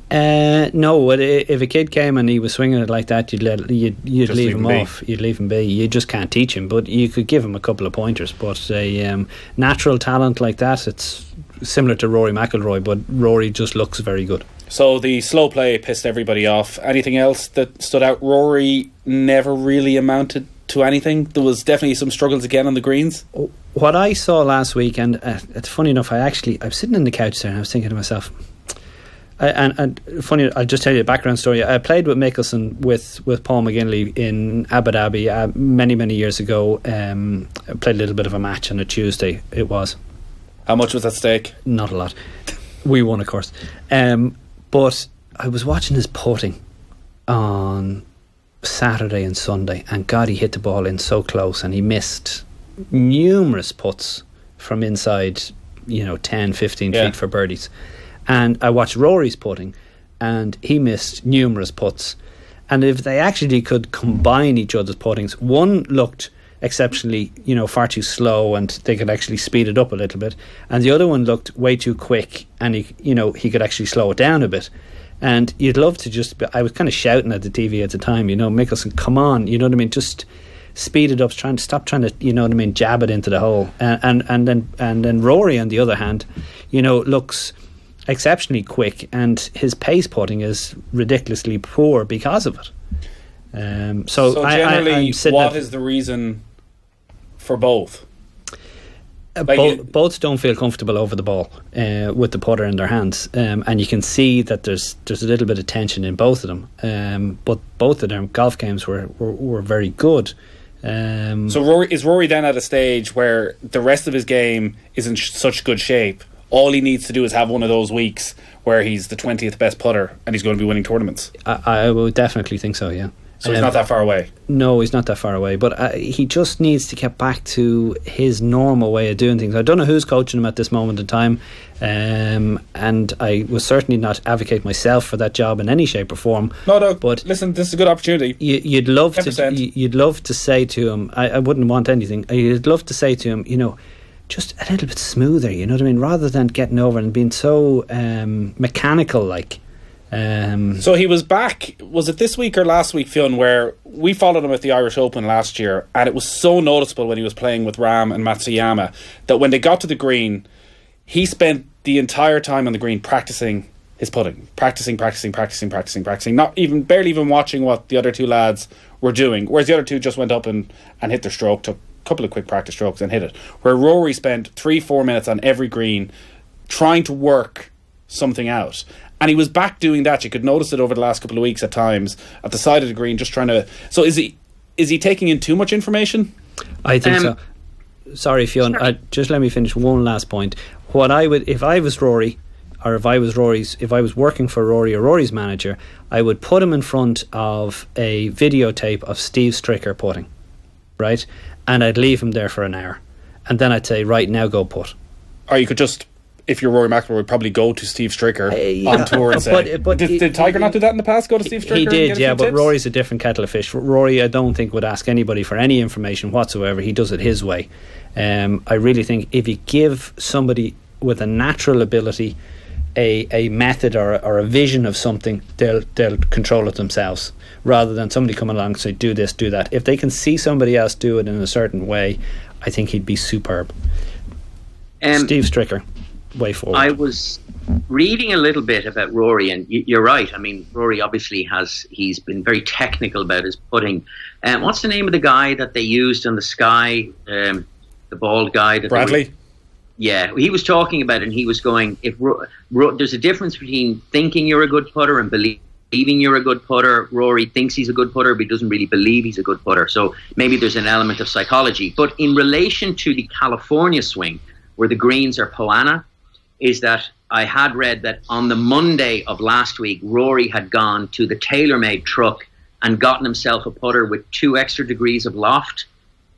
No, if a kid came and he was swinging it like that, you'd leave him off. You'd leave him be. You just can't teach him, but you could give him a couple of pointers. But a natural talent like that, it's similar to Rory McIlroy, but Rory just looks very good. So the slow play pissed everybody off. Anything else that stood out? Rory never really amounted to anything. There was definitely some struggles again on the greens. What I saw last week, and it's funny enough, I was sitting on the couch there and I was thinking to myself, and funny, I'll just tell you a background story. I played with Mickelson with Paul McGinley in Abu Dhabi many years ago. I played a little bit of a match on a Tuesday. It was. How much was at stake? Not a lot. We won, of course. But I was watching his putting on Saturday and Sunday, and God, he hit the ball in so close, and he missed numerous putts from inside, 10, 15 feet for birdies. And I watched Rory's putting, and he missed numerous putts. And if they actually could combine each other's puttings, one looked exceptionally, far too slow, and they could actually speed it up a little bit, and the other one looked way too quick, and he could actually slow it down a bit. And you'd love to I was kind of shouting at the TV at the time, Mickelson, come on, just speed it up, stop trying to, jab it into the hole. And then Rory, on the other hand, looks exceptionally quick, and his pace putting is ridiculously poor because of it. So generally, what is the reason for both? Both don't feel comfortable over the ball with the putter in their hands, and you can see that there's a little bit of tension in both of them. But both of their golf games were very good. So is Rory then at a stage where the rest of his game is in such good shape? All he needs to do is have one of those weeks where he's the 20th best putter and he's going to be winning tournaments. I would definitely think so, yeah. So he's not that far away? No, he's not that far away, but he just needs to get back to his normal way of doing things. I don't know who's coaching him at this moment in time, and I was certainly not advocate myself for that job in any shape or form. No, but listen, this is a good opportunity. You'd love to say to him, I wouldn't want anything, you'd love to say to him, just a little bit smoother, you know what I mean, rather than getting over and being so mechanical like. So he was back, was it this week or last week, Fionn, where we followed him at the Irish Open last year, and it was so noticeable when he was playing with Rahm and Matsuyama that when they got to the green, he spent the entire time on the green practicing his putting, practicing, barely even watching what the other two lads were doing, whereas the other two just went up and hit their stroke, took couple of quick practice strokes and hit it, where Rory spent 3-4 minutes on every green trying to work something out, and he was back doing that. You could notice it over the last couple of weeks at times at the side of the green, just trying to. So is he taking in too much information? I think so. Sorry, Fionn, sure. Just let me finish one last point. What I would, if I was Rory, or if I was working for Rory or Rory's manager, I would put him in front of a videotape of Steve Stricker putting, right? And I'd leave him there for an hour, and then I'd say, right, now go putt. Or you could just if you're Rory McIlroy, would probably go to Steve Stricker on tour and say, did Tiger not do that in the past, go to Steve Stricker? He did, yeah, but tips? Rory's a different kettle of fish. Rory, I don't think, would ask anybody for any information whatsoever. He does it his way. I really think if you give somebody with a natural ability a method or a vision of something, they'll control it themselves, rather than somebody coming along and say, do this, do that. If they can see somebody else do it in a certain way, I think he'd be superb. Steve Stricker, way forward. I was reading a little bit about Rory, and you're right. I mean, Rory obviously he's been very technical about his putting. What's the name of the guy that they used on the Sky? The bald guy? Bradley? Yeah, he was talking about it, and he was going, there's a difference between thinking you're a good putter and believing you're a good putter. Rory thinks he's a good putter, but he doesn't really believe he's a good putter. So maybe there's an element of psychology. But in relation to the California swing, where the greens are Poana, is that I had read that on the Monday of last week, Rory had gone to the TaylorMade truck and gotten himself a putter with 2 extra degrees of loft.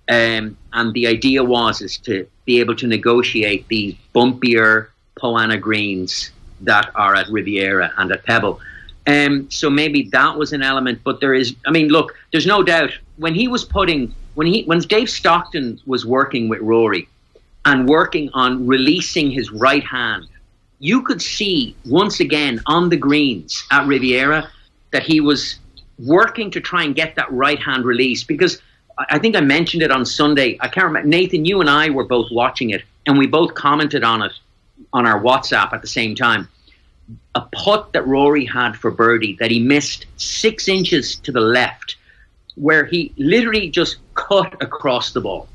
And the idea is to be able to negotiate the bumpier Poana greens that are at Riviera and at Pebble. So maybe that was an element, but there's no doubt when he was putting, when Dave Stockton was working with Rory and working on releasing his right hand, you could see once again on the greens at Riviera that he was working to try and get that right hand release, because I think I mentioned it on Sunday. I can't remember. Nathan, you and I were both watching it, and we both commented on it on our WhatsApp at the same time. A putt that Rory had for birdie that he missed 6 inches to the left, where he literally just cut across the ball.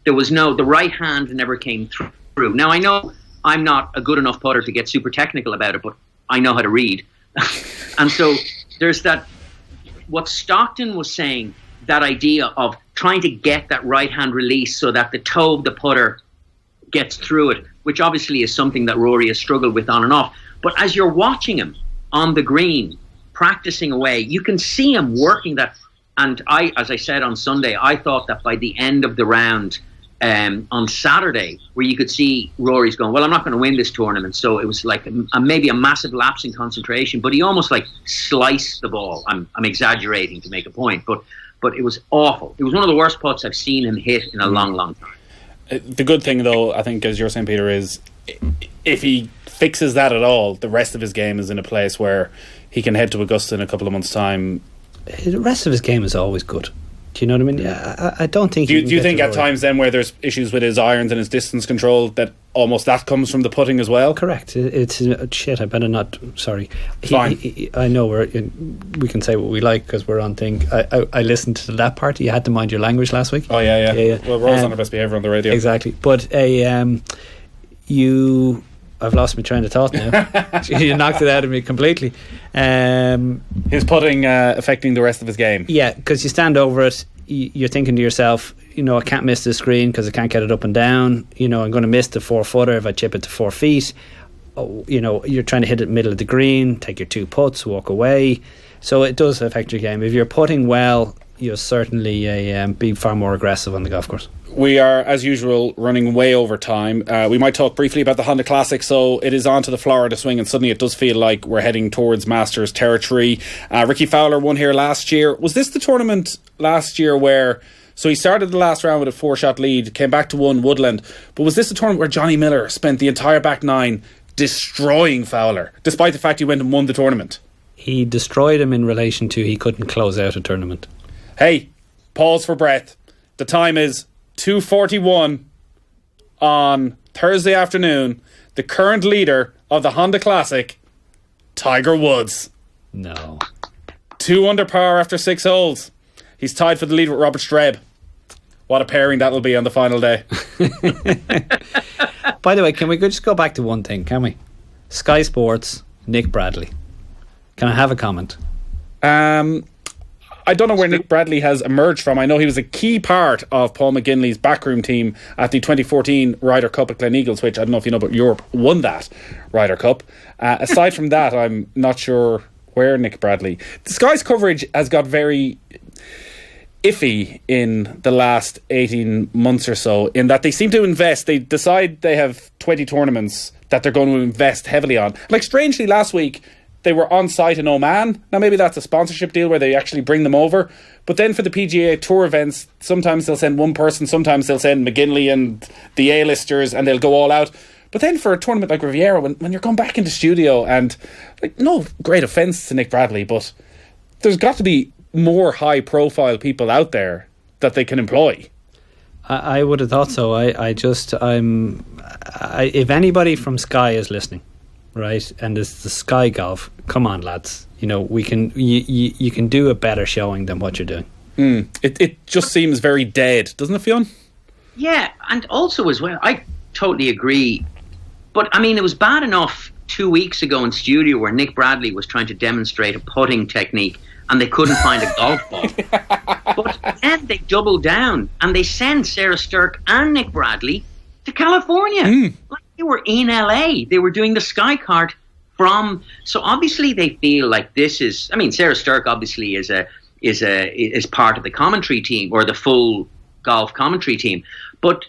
There was the right hand never came through. Now, I know I'm not a good enough putter to get super technical about it, but I know how to read. And so there's that, what Stockton was saying, that idea of trying to get that right hand release so that the toe of the putter gets through it, which obviously is something that Rory has struggled with on and off. But as you're watching him on the green, practicing away, you can see him working that. And as I said on Sunday, I thought that by the end of the round on Saturday, where you could see Rory's going, well, I'm not going to win this tournament. So it was like maybe a massive lapse in concentration, but he almost like sliced the ball. I'm exaggerating to make a point, but it was awful. It was one of the worst putts I've seen him hit in a long, long time. The good thing, though, I think, as you're saying, Peter, is if he fixes that at all, the rest of his game is in a place where he can head to Augusta in a couple of months' time. The rest of his game is always good. Do you know what I mean? I don't think. Do you think at times then where there's issues with his irons and his distance control that almost that comes from the putting as well? Correct. It's shit. I better not. Sorry. Fine. I know we can say what we like because we're on thing. I listened to that part. You had to mind your language last week. Oh yeah. Well, we're always on our best behaviour on the radio. Exactly. But I've lost my train of thought now. You knocked it out of me completely. His putting affecting the rest of his game. Yeah, because you stand over it, you're thinking to yourself, I can't miss the screen because I can't get it up and down. I'm going to miss the 4-footer if I chip it to 4 feet. You're trying to hit it middle of the green, take your 2 putts, walk away. So it does affect your game. If you're putting well, you'll certainly be far more aggressive on the golf course. We are, as usual, running way over time. We might talk briefly about the Honda Classic. So it is on to the Florida swing, and suddenly it does feel like we're heading towards Masters territory. Ricky Fowler won here last year. Was this the tournament last year where... So he started the last round with a 4-shot lead, came back to 1 Woodland. But was this the tournament where Johnny Miller spent the entire back 9 destroying Fowler, despite the fact he went and won the tournament? He destroyed him in relation to he couldn't close out a tournament. Hey, pause for breath. The time is 2:41 on Thursday afternoon. The current leader of the Honda Classic, Tiger Woods. No. 2 under par after 6 holes. He's tied for the lead with Robert Streb. What a pairing that'll be on the final day. By the way, can we just go back to one thing, can we? Sky Sports, Nick Bradley. Can I have a comment? I don't know where Nick Bradley has emerged from. I know he was a key part of Paul McGinley's backroom team at the 2014 Ryder Cup at Gleneagles, which, I don't know if you know, but Europe won that Ryder Cup. Aside from that, I'm not sure where Nick Bradley... The Sky's coverage has got very... iffy in the last 18 months or so, in that they seem to invest. They decide they have 20 tournaments that they're going to invest heavily on. Like, strangely, last week they were on site in Oman. Now, maybe that's a sponsorship deal where they actually bring them over. But then for the PGA Tour events, sometimes they'll send one person, sometimes they'll send McGinley and the A-listers, and they'll go all out. But then for a tournament like Riviera, when you're going back into studio, and like, no great offence to Nick Bradley, but there's got to be more high-profile people out there that they can employ. I would have thought so. If anybody from Sky is listening, right, and it's the Sky Golf, come on, lads. You know, we can. You can do a better showing than what you're doing. It just seems very dead, doesn't it, Fionn? Yeah, and also as well, I totally agree. But I mean, it was bad enough 2 weeks ago in studio where Nick Bradley was trying to demonstrate a putting technique and they couldn't find a golf ball. But then they doubled down and they sent Sarah Stirk and Nick Bradley to California. Like, they were in LA. They were doing the Sky Card from. So obviously they feel like this is. I mean, Sarah Stirk obviously is part of the commentary team, or the full golf commentary team. But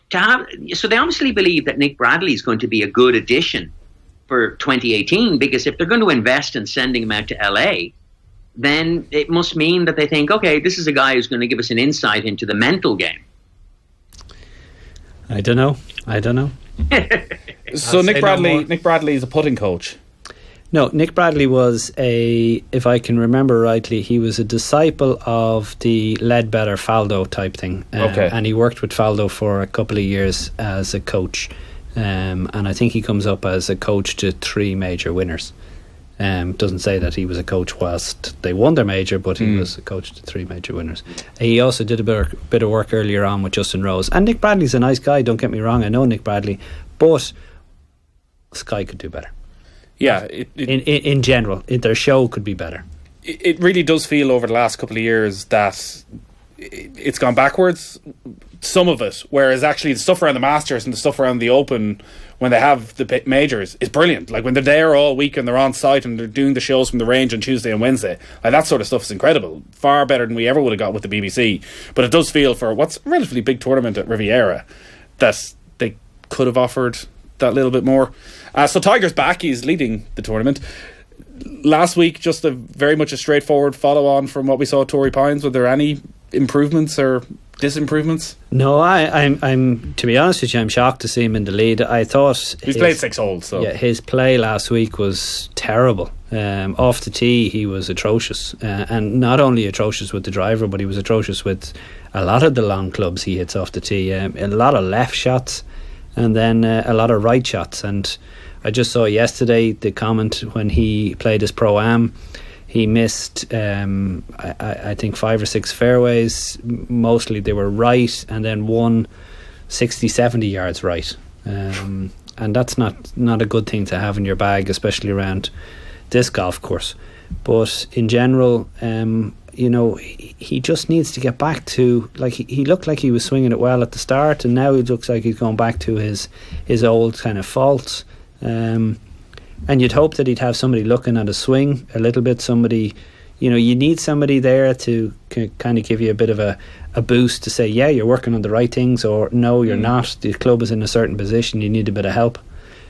so they obviously believe that Nick Bradley is going to be a good addition for 2018, because if they're going to invest in sending him out to LA, then it must mean that they think, okay, this is a guy who's going to give us an insight into the mental game. I don't know. So Nick Bradley is a putting coach. No, Nick Bradley was if I can remember rightly, he was a disciple of the Ledbetter Faldo type thing. Okay. And he worked with Faldo for a couple of years as a coach. And I think he comes up as a coach to 3 major winners. Doesn't say that he was a coach whilst they won their major, but he was a coach to 3 major winners. He also did a bit of work earlier on with Justin Rose. And Nick Bradley's a nice guy, don't get me wrong. I know Nick Bradley, but Sky could do better. Yeah, in general, their show could be better. It really does feel over the last couple of years that it's gone backwards, some of it, whereas actually the stuff around the Masters and the stuff around the Open, when they have the majors, is brilliant. Like, when they're there all week and they're on site and they're doing the shows from the range on Tuesday and Wednesday, like, that sort of stuff is incredible, far better than we ever would have got with the BBC. But it does feel, for what's a relatively big tournament at Riviera, that they could have offered that little bit more. So Tiger's back, he's leading the tournament. Last week, just very much a straightforward follow on from what we saw at Torrey Pines. Were there any improvements or disimprovements? No, I'm to be honest with you, I'm shocked to see him in the lead. I thought he's played 6 holes, so yeah, his play last week was terrible. Off the tee, he was atrocious, and not only atrocious with the driver, but he was atrocious with a lot of the long clubs he hits off the tee. A lot of left shots, and then a lot of right shots. And I just saw yesterday the comment when he played his Pro-Am. He missed, I think, 5 or 6 fairways. Mostly they were right, and then one 60, 70 yards right. And that's not a good thing to have in your bag, especially around this golf course. But in general, he just needs to get back to, like, he looked like he was swinging it well at the start, and now he looks like he's going back to his old kind of faults. And you'd hope that he'd have somebody looking at a swing a little bit, somebody, you need somebody there to kind of give you a bit of a boost to say, yeah, you're working on the right things, or no, you're not, the club is in a certain position, you need a bit of help.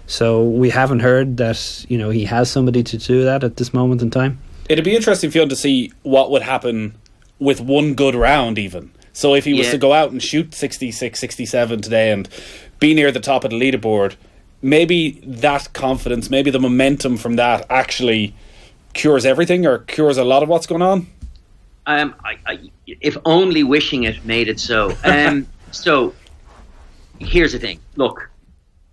So we haven't heard that, he has somebody to do that at this moment in time. It'd be interesting, Fionn, to see what would happen with one good round even. So if he was to go out and shoot 66, 67 today and be near the top of the leaderboard, maybe that confidence, maybe the momentum from that actually cures everything, or cures a lot of what's going on. If only wishing it made it so. So here's the thing. Look,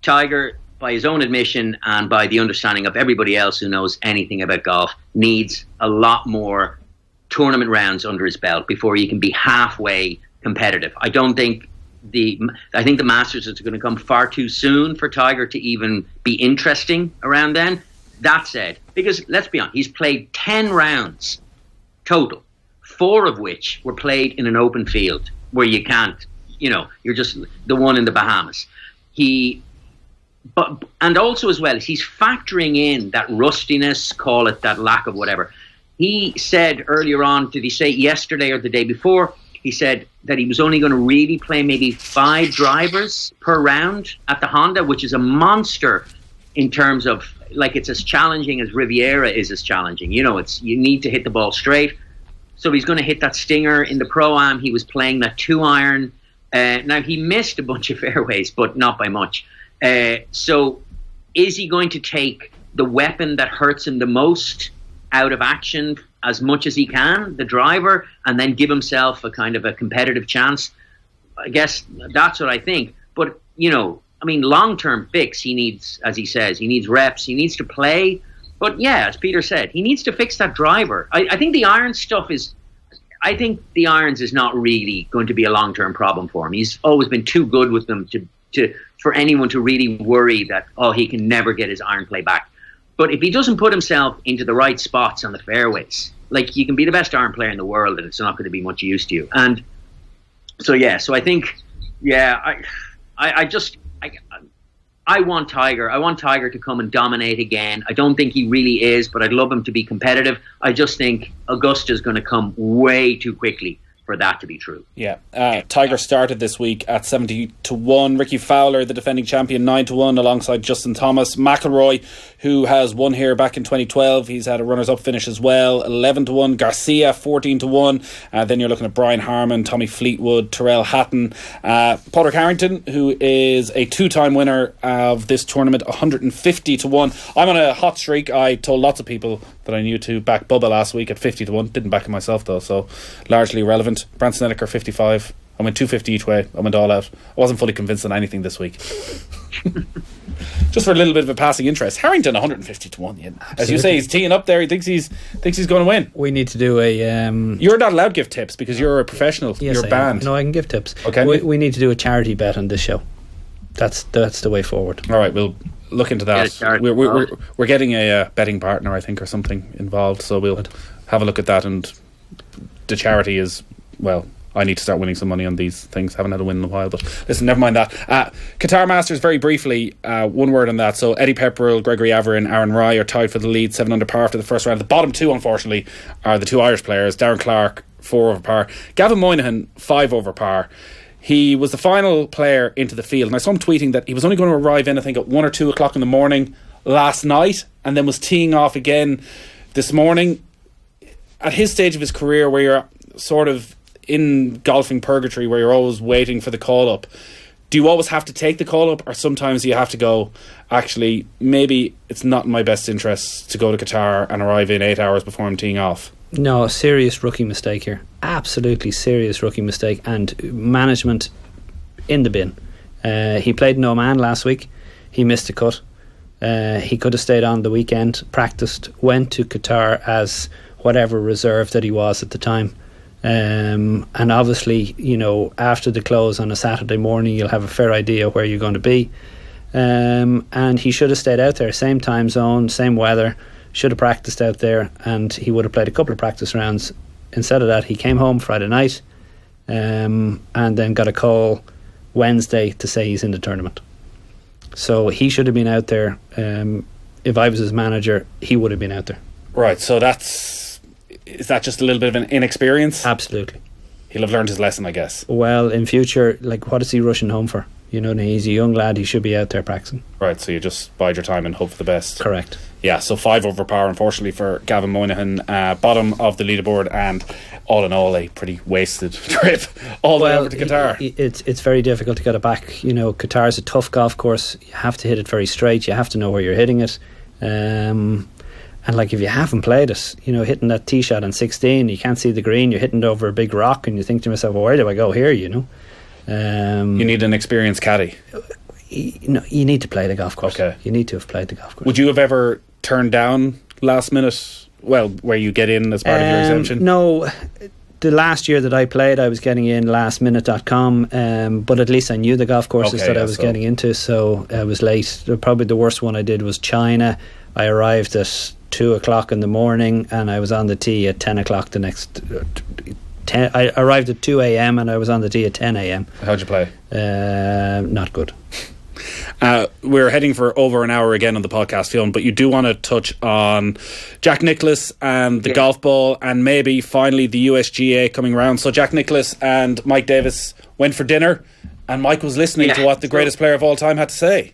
Tiger, by his own admission and by the understanding of everybody else who knows anything about golf, needs a lot more tournament rounds under his belt before he can be halfway competitive. I think the Masters is going to come far too soon for Tiger to even be interesting around then. That said, because let's be honest, he's played 10 rounds total, 4 of which were played in an open field where you can't, you're just the one in the Bahamas. And also as well, he's factoring in that rustiness, call it that lack of whatever. He said earlier on, did he say yesterday or the day before, he said that he was only going to really play maybe 5 drivers per round at the Honda, which is a monster in terms of, like, it's as challenging as Riviera is as challenging. You need to hit the ball straight. So he's going to hit that stinger. In the Pro-Am, he was playing that 2-iron. Now, he missed a bunch of fairways, but not by much. So is he going to take the weapon that hurts him the most out of action as much as he can, the driver, and then give himself a kind of a competitive chance? I guess that's what I think. But, long-term fix, he needs, as he says, he needs reps, he needs to play. But yeah, as Peter said, he needs to fix that driver. I think the iron stuff is, I think the irons is not really going to be a long-term problem for him. He's always been too good with them for anyone to really worry that, he can never get his iron play back. But if he doesn't put himself into the right spots on the fairways, like, you can be the best iron player in the world and it's not going to be much use to you. And so I think, I want Tiger. I want Tiger to come and dominate again. I don't think he really is, but I'd love him to be competitive. I just think Augusta's going to come way too quickly for that to be true. Yeah. Tiger started this week at 70-1. Ricky Fowler, the defending champion, 9-1 alongside Justin Thomas. McIlroy, who has won here back in 2012, he's had a runners-up finish as well, 11-1. Garcia, 14-1. Then you're looking at Brian Harman, Tommy Fleetwood, Tyrrell Hatton, Padraig Harrington, who is a 2-time winner of this tournament, 150-1. I'm on a hot streak. I told lots of people that I knew to back Bubba last week at 50-1. Didn't back him myself though, so largely irrelevant. Branson Elliker 55. I went 250 each way. I went all out. I wasn't fully convinced on anything this week. Just for a little bit of a passing interest. Harrington 150-1. Yeah. As you say, he's teeing up there. He thinks he's going to win. We need to do a. You're not allowed to give tips because you're a professional. Yes, you're banned. No, I can give tips. Okay. We need to do a charity bet on this show. That's the way forward. All right, we'll look into that. We're getting a betting partner, I think, or something involved. So we'll have a look at that. And the charity is, well, I need to start winning some money on these things. Haven't had a win in a while, but listen, never mind that. Qatar Masters, very briefly, one word on that. So Eddie Pepperell, Gregory Averin, Aaron Rye are tied for the lead, 7 under par after the first round. The bottom two, unfortunately, are the 2 Irish players. Darren Clarke, 4 over par. Gavin Moynihan, 5 over par. He was the final player into the field, and I saw him tweeting that he was only going to arrive in, I think, at 1 or 2 o'clock in the morning last night, and then was teeing off again this morning. At his stage of his career, where you're sort of in golfing purgatory, where you're always waiting for the call up, do you always have to take the call up, or sometimes you have to go, actually, maybe it's not in my best interest to go to Qatar and arrive in 8 hours before I'm teeing off? No, serious rookie mistake here. Absolutely serious rookie mistake, and management in the bin. He played in Oman last week. He missed a cut. He could have stayed on the weekend, practiced, went to Qatar as whatever reserve that he was at the time. And obviously, after the close on a Saturday morning, you'll have a fair idea where you're going to be. And he should have stayed out there, same time zone, same weather. Should have practiced out there, and he would have played a couple of practice rounds. Instead of that, he came home Friday night, and then got a call Wednesday to say he's in the tournament. So he should have been out there. If I was his manager, he would have been out there. Right, so is that just a little bit of an inexperience? Absolutely. He'll have learned his lesson, I guess. Well, in future, what is he rushing home for? He's a young lad, he should be out there practicing. Right, so you just bide your time and hope for the best. Correct. Yeah, so 5 over par, unfortunately, for Gavin Moynihan, bottom of the leaderboard, and all in all, a pretty wasted trip all the way over to Qatar. It's very difficult to get it back. Qatar's a tough golf course. You have to hit it very straight. You have to know where you're hitting it. And if you haven't played it, hitting that tee shot on 16, you can't see the green, you're hitting it over a big rock, and you think to yourself, well, where do I go here, You need an experienced caddy. You need to play the golf course. Okay. You need to have played the golf course. Would you have ever turned down last minute, where you get in as part of your exemption? No. The last year that I played, I was getting in lastminute.com, but at least I knew the golf courses I was getting into, so I was late. Probably the worst one I did was China. I arrived at 2 o'clock in the morning, and I was on the tee at 10 o'clock the next... I arrived at 2 a.m. and I was on the tee at 10 a.m. How'd you play? Not good. We're heading for over an hour again on the podcast, Fionn, but you do want to touch on Jack Nicklaus and the golf ball, and maybe finally the USGA coming round. So Jack Nicklaus and Mike Davis went for dinner, and Mike was listening to what the greatest player of all time had to say.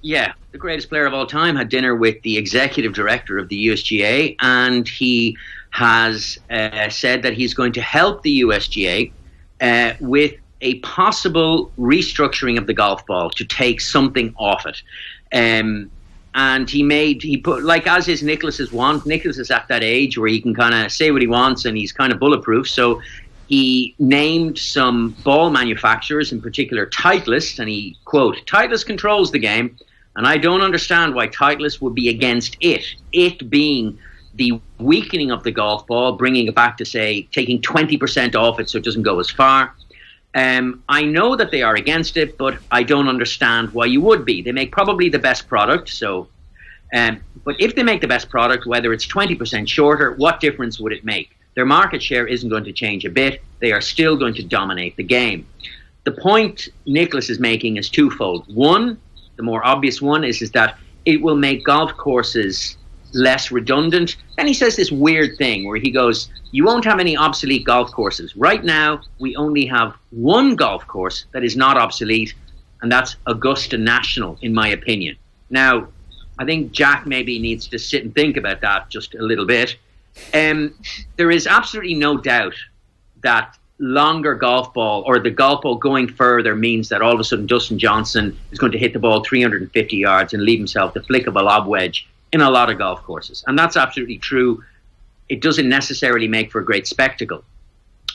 Yeah, the greatest player of all time had dinner with the executive director of the USGA, and he has said that he's going to help the USGA with a possible restructuring of the golf ball to take something off it. And he put, like as is Nicklaus's want, Nicklaus is at that age where he can kind of say what he wants and he's kind of bulletproof. So he named some ball manufacturers, in particular Titleist, and he, quote, "Titleist controls the game, and I don't understand why Titleist would be against it. It being the weakening of the golf ball, bringing it back to, say, taking 20% off it so it doesn't go as far. I know that they are against it, but I don't understand why you would be. They make probably the best product, so... but if they make the best product, whether it's 20% shorter, what difference would it make? Their market share isn't going to change a bit. They are still going to dominate the game." The point Nicklaus is making is twofold. One, the more obvious one, is that it will make golf courses less redundant. And he says this weird thing where he goes, you won't have any obsolete golf courses. Right now, we only have one golf course that is not obsolete, and that's Augusta National, in my opinion. Now, I think Jack maybe needs to sit and think about that just a little bit. There is absolutely no doubt that longer golf ball, or the golf ball going further, means that all of a sudden Dustin Johnson is going to hit the ball 350 yards and leave himself the flick of a lob wedge in a lot of golf courses. And that's absolutely true. It doesn't necessarily make for a great spectacle.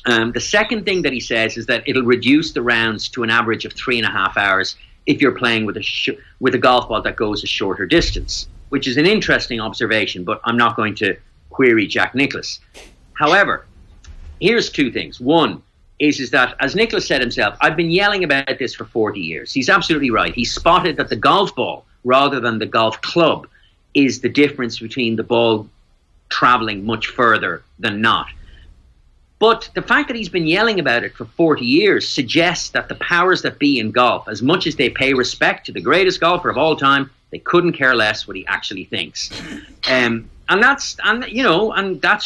The second thing that he says is that it'll reduce the rounds to an average of 3.5 hours if you're playing with a golf ball that goes a shorter distance, which is an interesting observation, but I'm not going to query Jack Nicklaus. However, here's two things. One is that, as Nicklaus said himself, I've been yelling about this for 40 years. He's absolutely right. He spotted that the golf ball, rather than the golf club, is the difference between the ball traveling much further than not. But the fact that he's been yelling about it for 40 years suggests that the powers that be in golf, as much as they pay respect to the greatest golfer of all time, they couldn't care less what he actually thinks. And that's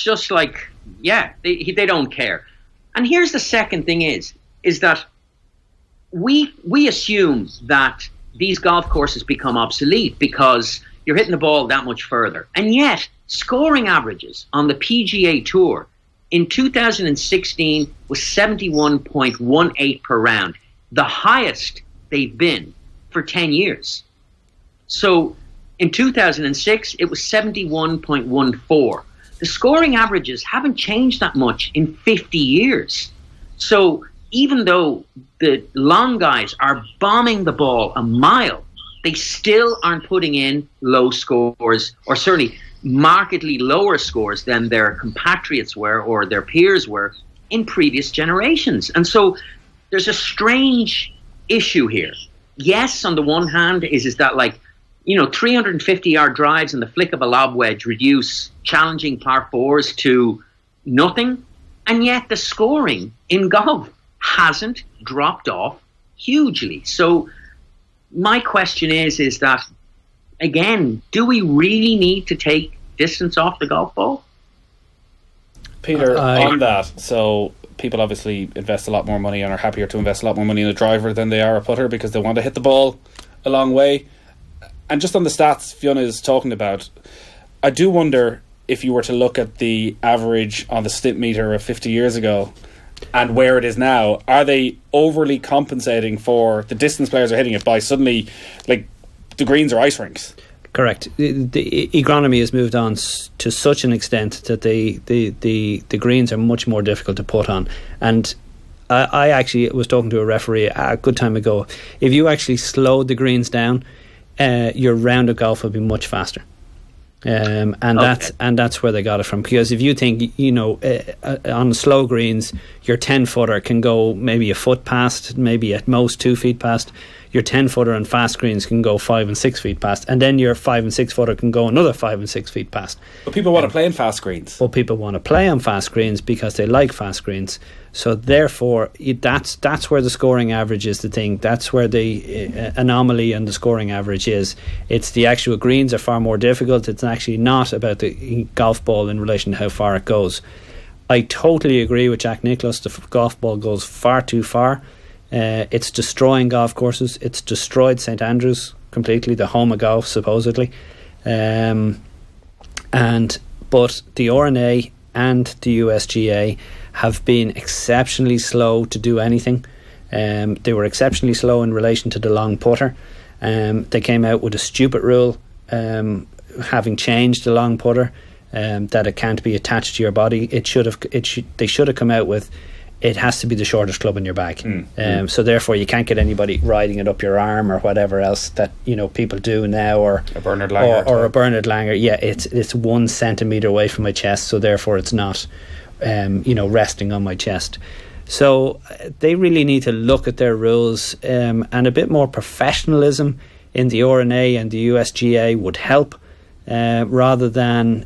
just like, yeah, they don't care. And here's the second thing is that we assume that these golf courses become obsolete because you're hitting the ball that much further. And yet, scoring averages on the PGA Tour in 2016 was 71.18 per round, the highest they've been for 10 years. So in 2006, it was 71.14. The scoring averages haven't changed that much in 50 years. So even though the long guys are bombing the ball a mile, they still aren't putting in low scores, or certainly markedly lower scores than their compatriots were or their peers were in previous generations. And so there's a strange issue here. Yes, on the one hand, is that, like, 350-yard drives and the flick of a lob wedge reduce challenging par fours to nothing, and yet the scoring in golf hasn't dropped off hugely. So my question is that, again, do we really need to take distance off the golf ball? Peter, on that, so people obviously invest a lot more money and are happier to invest a lot more money in a driver than they are a putter because they want to hit the ball a long way. And just on the stats Fionn is talking about, I do wonder if you were to look at the average on the stint meter of 50 years ago and where it is now, are they overly compensating for the distance players are hitting it by suddenly, like, the greens are ice rinks? Correct. The agronomy has moved on to such an extent that the greens are much more difficult to put on. And I actually was talking to a referee a good time ago. If you actually slowed the greens down, your round of golf would be much faster. And that's where they got it from. Because if you think, on slow greens, your 10-footer can go maybe a foot past, maybe at most 2 feet past. your 10-footer on fast greens can go 5 and 6 feet past, and then your 5 and 6-footer can go another 5 and 6 feet past. But people want to play in fast greens. Well, people want to play on fast greens because they like fast greens. So therefore, that's where the scoring average is the thing. That's where the anomaly and the scoring average is. It's the actual greens are far more difficult. It's actually not about the golf ball in relation to how far it goes. I totally agree with Jack Nicklaus. The golf ball goes far too far. It's destroying golf courses. It's destroyed St Andrews completely, the home of golf supposedly. But the R&A and the USGA have been exceptionally slow to do anything. They were exceptionally slow in relation to the long putter. They came out with a stupid rule, having changed the long putter, that it can't be attached to your body. They should have come out with, it has to be the shortest club in your bag. So therefore you can't get anybody riding it up your arm or whatever else that people do now, or a Bernard Langer or a Bernard Langer. Yeah, it's 1 centimetre away from my chest, so therefore it's not resting on my chest. So they really need to look at their rules, and a bit more professionalism in the R&A and the USGA would help, rather than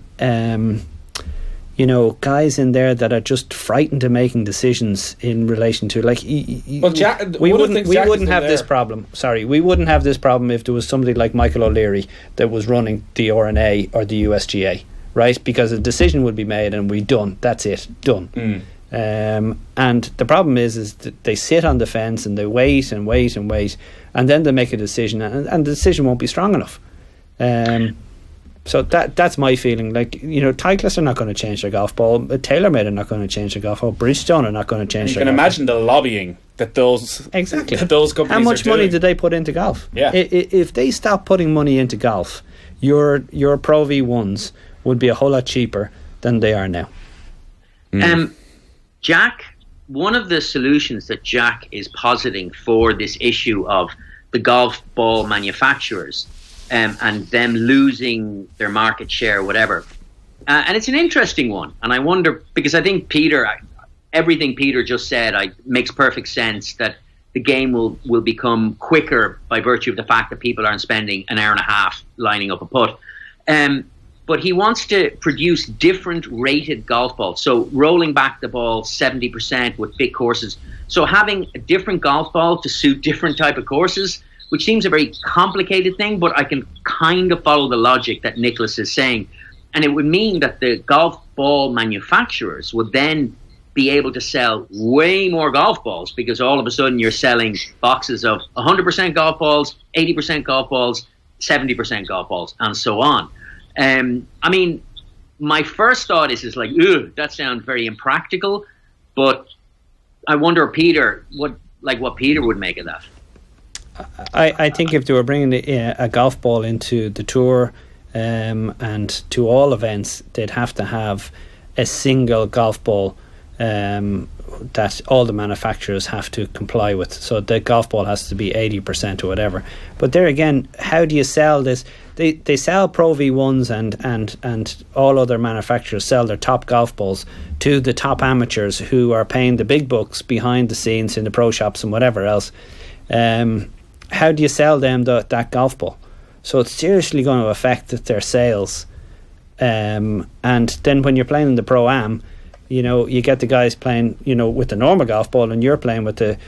guys in there that are just frightened of making decisions in relation to, like, we wouldn't have this problem. Sorry, we wouldn't have this problem if there was somebody like Michael O'Leary that was running the R&A or the USGA, right? Because a decision would be made and we're done. That's it, done. And the problem is that they sit on the fence and they wait and wait and wait, and then they make a decision, and the decision won't be strong enough. So that's my feeling. Like, Titleist are not going to change their golf ball. TaylorMade are not going to change their golf ball. Bridgestone are not going to change their golf ball. You can imagine the lobbying that those exactly that those companies. How much are money doing. did they put into golf? Yeah. If they stop putting money into golf, your Pro V1s would be a whole lot cheaper than they are now. Jack, one of the solutions that Jack is positing for this issue of the golf ball manufacturers and them losing their market share, whatever. And it's an interesting one. And I wonder, because I think everything Peter just said makes perfect sense, that the game will become quicker by virtue of the fact that people aren't spending an hour and a half lining up a putt. But he wants to produce different rated golf balls. So rolling back the ball 70% with big courses. So having a different golf ball to suit different type of courses, which seems a very complicated thing, but I can kind of follow the logic that Nicklaus is saying. And it would mean that the golf ball manufacturers would then be able to sell way more golf balls, because all of a sudden you're selling boxes of 100% golf balls, 80% golf balls, 70% golf balls, and so on. I mean, my first thought is like, ugh, that sounds very impractical, but I wonder, Peter, what Peter would make of that. I think if they were bringing a golf ball into the tour and to all events, they'd have to have a single golf ball that all the manufacturers have to comply with. So the golf ball has to be 80% or whatever. But there again, how do you sell this? They sell Pro V1s and all other manufacturers sell their top golf balls to the top amateurs who are paying the big bucks behind the scenes in the pro shops and whatever else. How do you sell them that golf ball? So it's seriously going to affect their sales. And then when you're playing in the Pro-Am, you get the guys playing, with the normal golf ball, and you're playing with a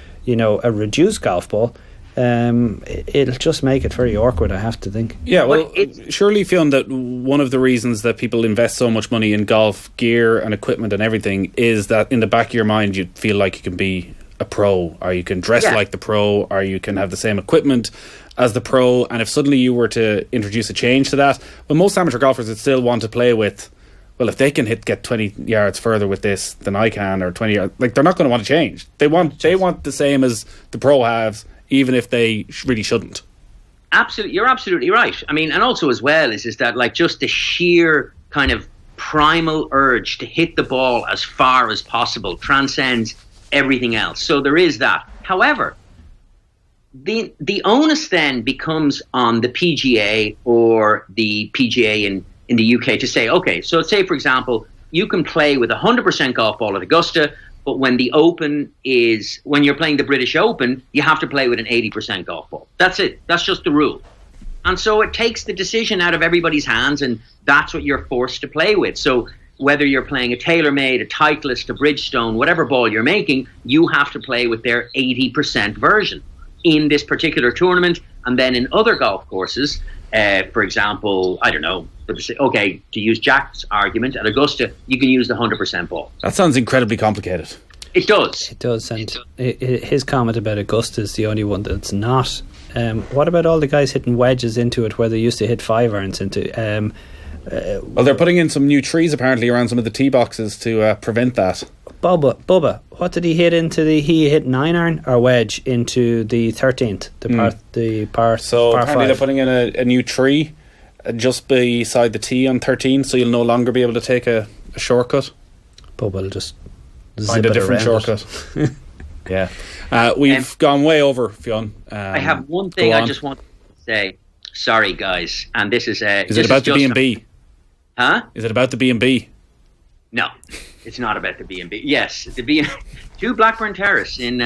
reduced golf ball. It'll just make it very awkward, I have to think. Yeah, well, surely, Fionn, that one of the reasons that people invest so much money in golf gear and equipment and everything is that in the back of your mind you feel like you can be a pro, or you can dress like the pro, or you can have the same equipment as the pro. And if suddenly you were to introduce a change to that, well, most amateur golfers would still want to play with, well, if they can get 20 yards further with this than I can, or 20 yards, like, they're not going to want to change. They want the same as the pro has, even if they really shouldn't. Absolutely, you're absolutely right. I mean, and also as well is that, like, just the sheer kind of primal urge to hit the ball as far as possible transcends everything else. So there is that. However, the onus then becomes on the PGA or the PGA in the UK to say, okay, so say, for example, you can play with 100% golf ball at Augusta, But when you're playing the British Open, you have to play with an 80% golf ball. That's it. That's just the rule. And so it takes the decision out of everybody's hands, and that's what you're forced to play with. So whether you're playing a TaylorMade, a Titleist, a Bridgestone, whatever ball you're making, you have to play with their 80% version in this particular tournament. And then in other golf courses, for example, I don't know, okay, to use Jack's argument, at Augusta, you can use the 100% ball. That sounds incredibly complicated. It does. It does, and his comment about Augusta is the only one that's not. What about all the guys hitting wedges into it where they used to hit 5 irons into? Well, they're putting in some new trees apparently around some of the tee boxes to prevent that. Bubba, what did he hit into he hit 9 iron or wedge into the 13th, the par. So par apparently 5. they're putting in a new tree just beside the tee on 13, so you'll no longer be able to take a shortcut. Bubba will just find a different shortcut. Yeah. We've gone way over, Fionn. I have one thing I just want to say. Sorry, guys, and this is Is it about the B&B? Huh? Is it about the B&B? No, it's not about the B&B. Yes, the B 2 Blackburn Terrace in.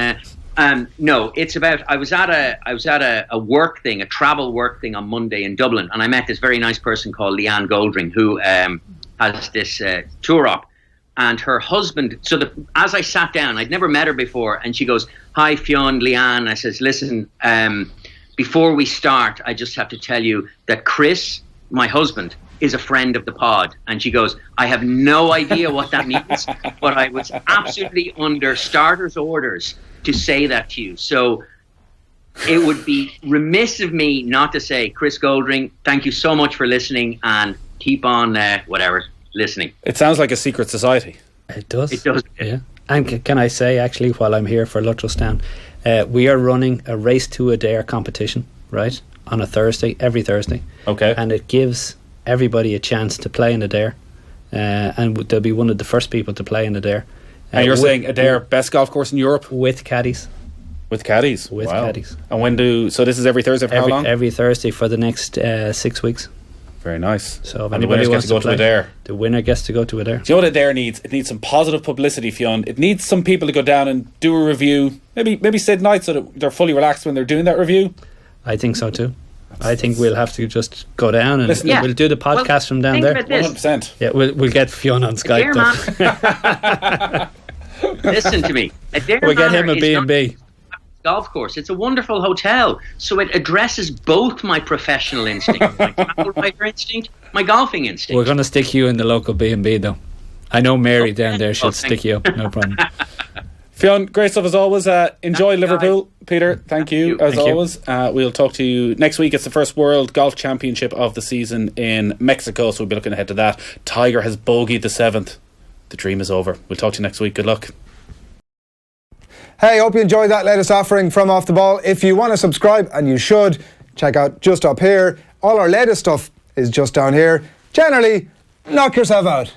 No, it's about. I was at a work thing, a travel work thing on Monday in Dublin, and I met this very nice person called Leanne Goldring, who has this tour op, and her husband. So as I sat down, I'd never met her before, and she goes, "Hi, Fionn, Leanne." I says, "Listen, before we start, I just have to tell you that Chris, my husband, is a friend of the pod." And she goes, "I have no idea what that means, but I was absolutely under starter's orders to say that to you. So it would be remiss of me not to say, Chris Goldring, thank you so much for listening, and keep on listening." It sounds like a secret society. It does. It does. Yeah. And can I say, actually, while I'm here for Luttrell's Town, we are running a Race to Adair competition, right, on a Thursday, every Thursday. Okay. And it gives everybody a chance to play in Adair, and they'll be one of the first people to play in Adair. And you're saying Adair, best golf course in Europe? With caddies. With caddies? With wow. caddies. And so this is every Thursday for how long? Every Thursday for the next 6 weeks. Very nice. So if and the winners get to go to Adair. The winner gets to go to Adair. Do you know what Adair needs? It needs some positive publicity, Fionn. It needs some people to go down and do a review. Maybe stay the night so that they're fully relaxed when they're doing that review. I think so too. I think we'll have to just go down and we'll do the podcast from down there. 100%. Yeah, we'll get Fionn on Skype. Listen to me. We'll get him a B&B. Golf course. It's a wonderful hotel, so it addresses both my professional instinct, my travel writer instinct, my golfing instinct. We're going to stick you in the local B&B though. I know Mary down there should stick you up. No problem. Fionn, great stuff as always. Enjoy Liverpool, Peter. Thank you as always. We'll talk to you next week. It's the first World Golf Championship of the season in Mexico, so we'll be looking ahead to that. Tiger has bogeyed the 7th. The dream is over. We'll talk to you next week. Good luck. Hey, hope you enjoyed that latest offering from Off the Ball. If you want to subscribe, and you should, check out just up here. All our latest stuff is just down here. Generally, knock yourself out.